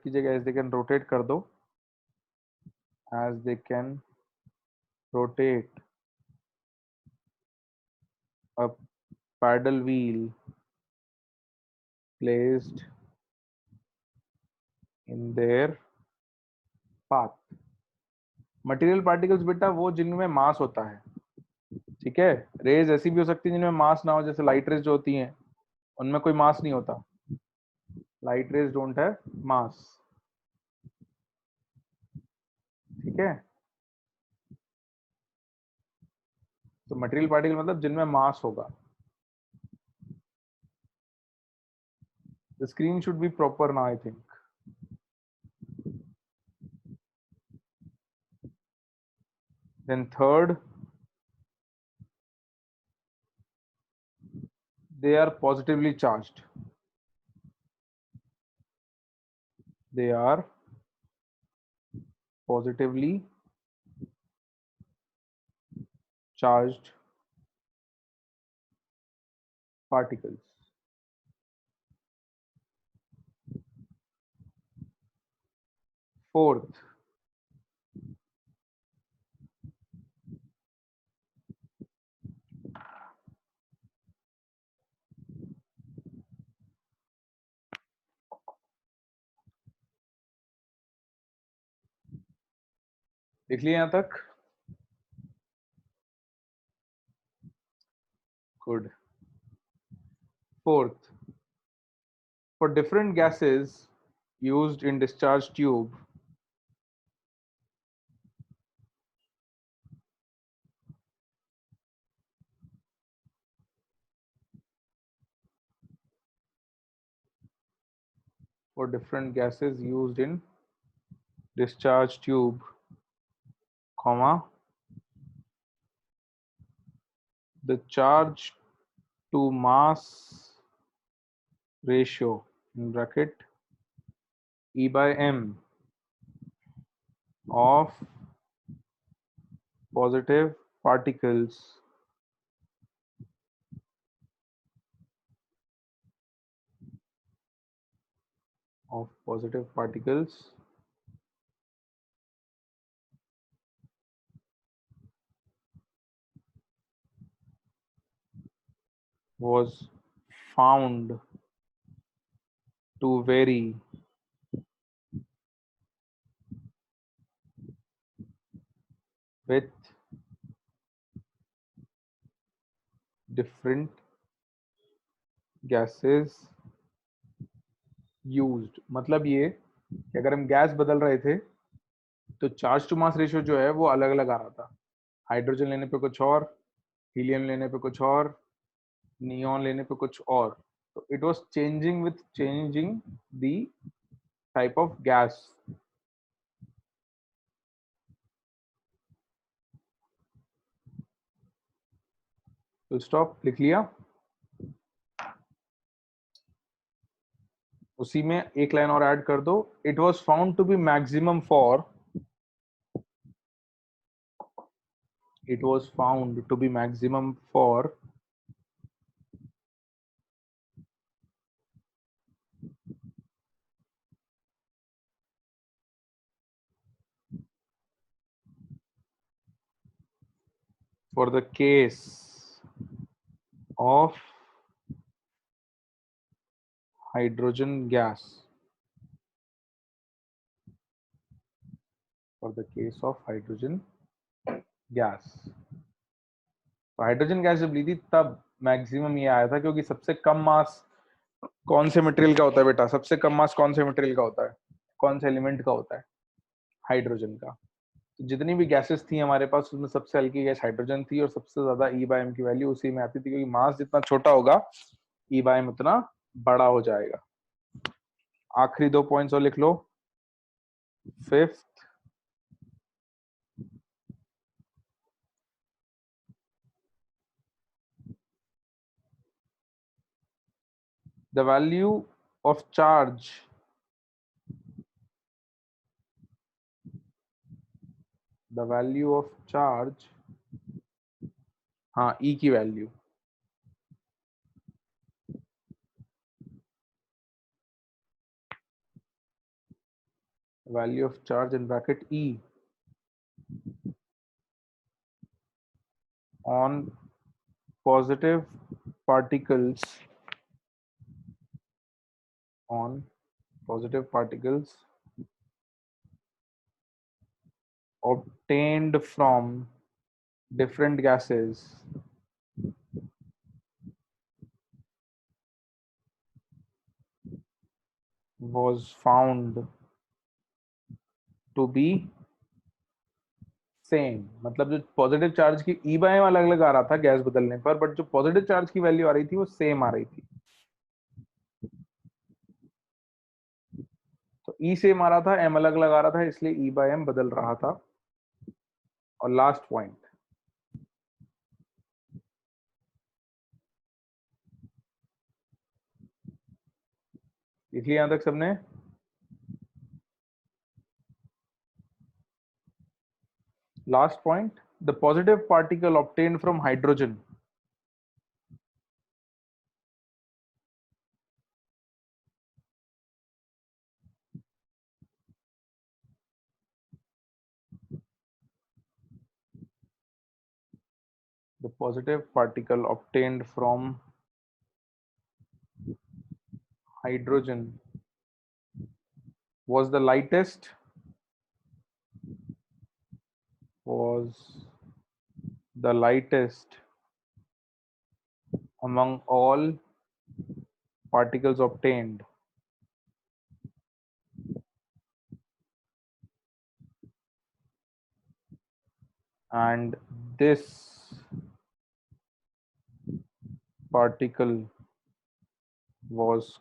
की जगह as they can rotate कर दो, as they can rotate a paddle wheel placed in their path। Material particles बेटा वो जिनमें मास होता है, ठीक है। रेज ऐसी भी हो सकती है जिनमें मास ना हो, जैसे लाइट रेज जो होती हैं उनमें कोई मास नहीं होता। लाइट रेज डोंट है मास, ठीक है। तो मटेरियल पार्टिकल मतलब जिनमें मास होगा। The screen should be proper now I think. Then third, they are positively charged. They are positively charged particles. Fourth, लिख लिया यहां तक? Good. Fourth, for different gases used in discharge tube, for different gases used in discharge tube, comma, the charge to mass ratio in bracket E by M of positive particles of positive particles was found to vary with different gases used। मतलब ये कि अगर हम gas बदल रहे थे तो charge to mass ratio जो है वो अलग अलग आ रहा था। हाइड्रोजन लेने पे कुछ और, हीलियम लेने पे कुछ और, नियॉन लेने पे कुछ और। तो it was changing with changing the type of gas. तो स्टॉप लिख लिया। उसी में एक लाइन और ऐड कर दो। It was found to be maximum for, it was found to be maximum for the case of hydrogen gas, for the case of hydrogen gas। तो हाइड्रोजन गैस जब ली थी तब मैक्सिमम ये आया था, क्योंकि सबसे कम मास कौन से मटेरियल का होता है बेटा? सबसे कम मास कौन से मटेरियल का होता है? कौन से एलिमेंट का होता है? हाइड्रोजन का। तो जितनी भी गैसेस थी हमारे पास उसमें सबसे हल्की गैस हाइड्रोजन थी, और सबसे ज्यादा ई बाय एम की वैल्यू उसी में आती थी, क्योंकि मास जितना छोटा होगा ई बाय एम उतना बड़ा हो जाएगा। आखिरी 2 पॉइंट्स और लिख लो। Fifth, the value of charge हाँ E की value, value of charge in bracket E on positive particles obtained from different gases was found to be same. मतलब जो पॉजिटिव चार्ज की ई बाय एम अलग अलग आ रहा था गैस बदलने पर, बट जो पॉजिटिव चार्ज की वैल्यू आ रही थी वो सेम आ रही थी। तो ई सेम आ रहा था, एम अलग अलग आ रहा था, इसलिए ई बाय एम बदल रहा था। और लास्ट पॉइंट, इसलिए यहां तक सबने? Last point, the positive particle obtained from hydrogen the positive particle obtained from hydrogen was the lightest among all particles obtained, and this particle was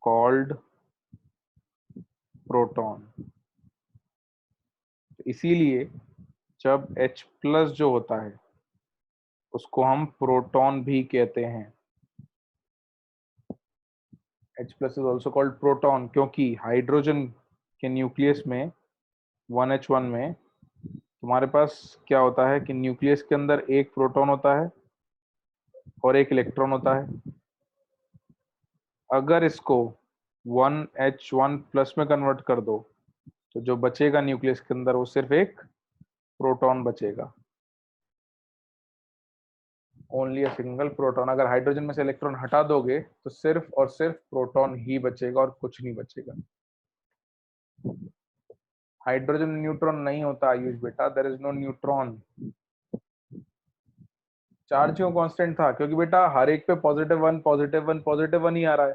called proton. इसीलिए जब H प्लस जो होता है उसको हम प्रोटॉन भी कहते हैं। H plus is also called proton, क्योंकि हाइड्रोजन के न्यूक्लियस में 1H1 में तुम्हारे पास क्या होता है कि न्यूक्लियस के अंदर एक प्रोटॉन होता है और एक इलेक्ट्रॉन होता है। अगर इसको 1H1 प्लस में कन्वर्ट कर दो तो जो बचेगा न्यूक्लियस के अंदर वो सिर्फ एक प्रोटॉन बचेगा, ओनली अ सिंगल प्रोटॉन। अगर हाइड्रोजन में से इलेक्ट्रॉन हटा दोगे तो सिर्फ और सिर्फ प्रोटॉन ही बचेगा और कुछ नहीं बचेगा। हाइड्रोजन में न्यूट्रॉन नहीं होता आयुष बेटा, there is no neutron. Charge क्यों कांस्टेंट था? क्योंकि बेटा हर एक पे positive one positive one positive one ही आ रहा है।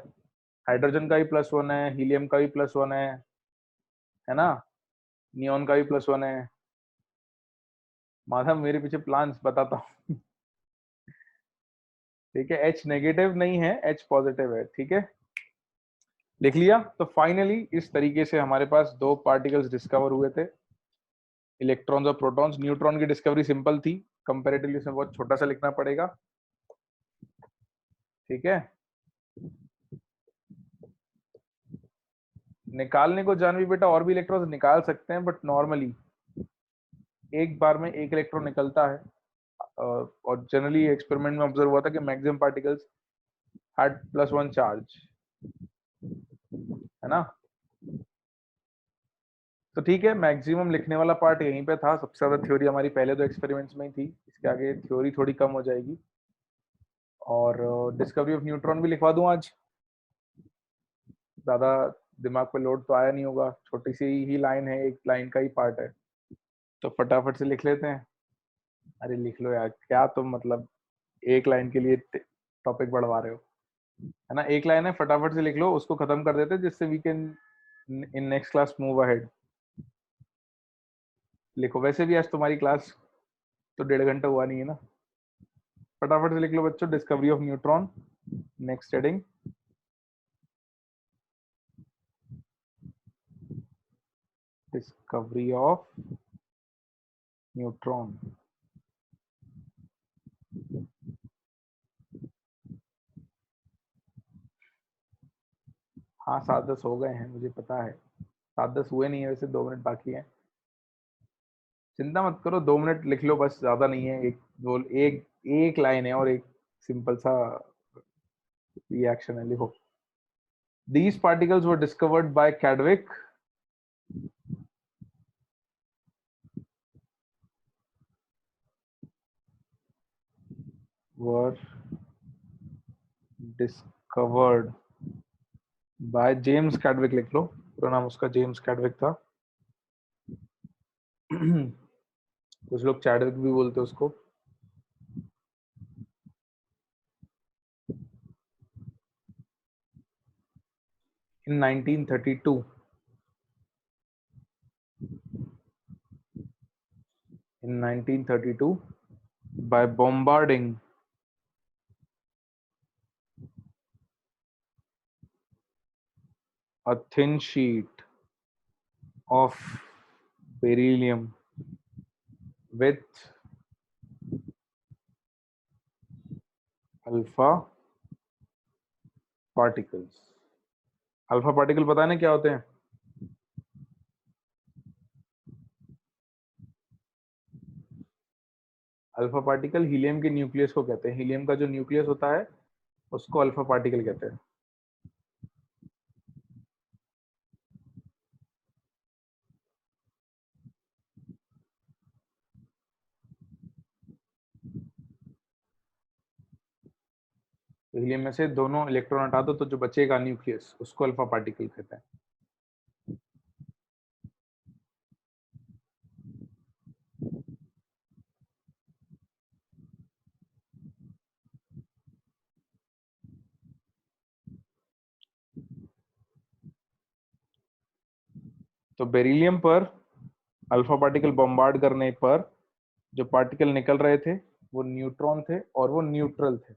हाइड्रोजन का भी +1 है, हीलियम का भी +1 है ना, नियॉन का भी +1 है। माधव मेरे पीछे प्लान्स बताता हूँ। ठीक है, H नेगेटिव नहीं है, H पॉजिटिव है। ठीक है, लिख लिया। तो फाइनली इस तरीके से हमारे पास दो पार्टिकल्स डिस्कवर हुए थे, इलेक्ट्रॉन्स और प्रोटॉन्स। न्यूट्रॉन की डिस्कवरी सिंपल थी, कंपैरेटिवली इसमें बहुत छोटा सा लिखना पड़ेगा। ठीक है, निकालने को जानवी बेटा और भी इलेक्ट्रॉन्स निकाल सकते हैं, बट नॉर्मली एक बार में एक इलेक्ट्रॉन निकलता है। और जनरली एक्सपेरिमेंट में ऑब्जर्व हुआ था कि मैक्सिमम पार्टिकल्स हैड +1 चार्ज, है ना। तो ठीक है, मैक्सिमम लिखने वाला पार्ट यहीं पे था। सबसे ज्यादा थ्योरी हमारी पहले दो एक्सपेरिमेंट्स में ही थी, इसके आगे थ्योरी थोड़ी कम हो जाएगी। और डिस्कवरी ऑफ न्यूट्रॉन भी लिखवा दूं आज, ज्यादा दिमाग पे लोड तो आया नहीं होगा, छोटी सी ही लाइन है, एक लाइन का ही पार्ट है, तो फटाफट से लिख लेते हैं। अरे लिख लो यार, क्या तुम मतलब एक लाइन के लिए टॉपिक बढ़वा रहे हो, है ना। एक लाइन है, फटाफट से लिख लो, उसको खत्म कर देते जिससे we can in next class move ahead. लिखो, वैसे भी आज तुम्हारी क्लास तो 1.5 घंटा हुआ नहीं है ना। फटाफट से लिख लो बच्चों, discovery of neutron, next heading. Discovery of neutron. हाँ 7-10 हो गए हैं, मुझे पता है। 7-10 हुए नहीं है वैसे, 2 मिनट बाकी है। चिंता मत करो, 2 मिनट लिख लो बस, ज्यादा नहीं है। एक दो एक एक लाइन है और एक सिंपल सा रिएक्शन है, लिखो। These particles were discovered by Chadwick were discovered by James Chadwick, लिख लो, पूरा नाम उसका जेम्स कैडविक था। कुछ लोग चैडविक भी बोलते उसको। In 1932, by bombarding a thin sheet of beryllium with alpha particles। Alpha particle पता नहीं क्या होते हैं? अल्फा पार्टिकल हीलियम के न्यूक्लियस को कहते हैं। हीलियम का जो न्यूक्लियस होता है उसको अल्फा पार्टिकल कहते हैं। हीलियम में से दोनों इलेक्ट्रॉन हटा दो तो जो बचेगा न्यूक्लियस, उसको अल्फा पार्टिकल कहते हैं। तो बेरिलियम पर अल्फा पार्टिकल बॉम्बार्ड करने पर जो पार्टिकल निकल रहे थे वो न्यूट्रॉन थे और वो न्यूट्रल थे।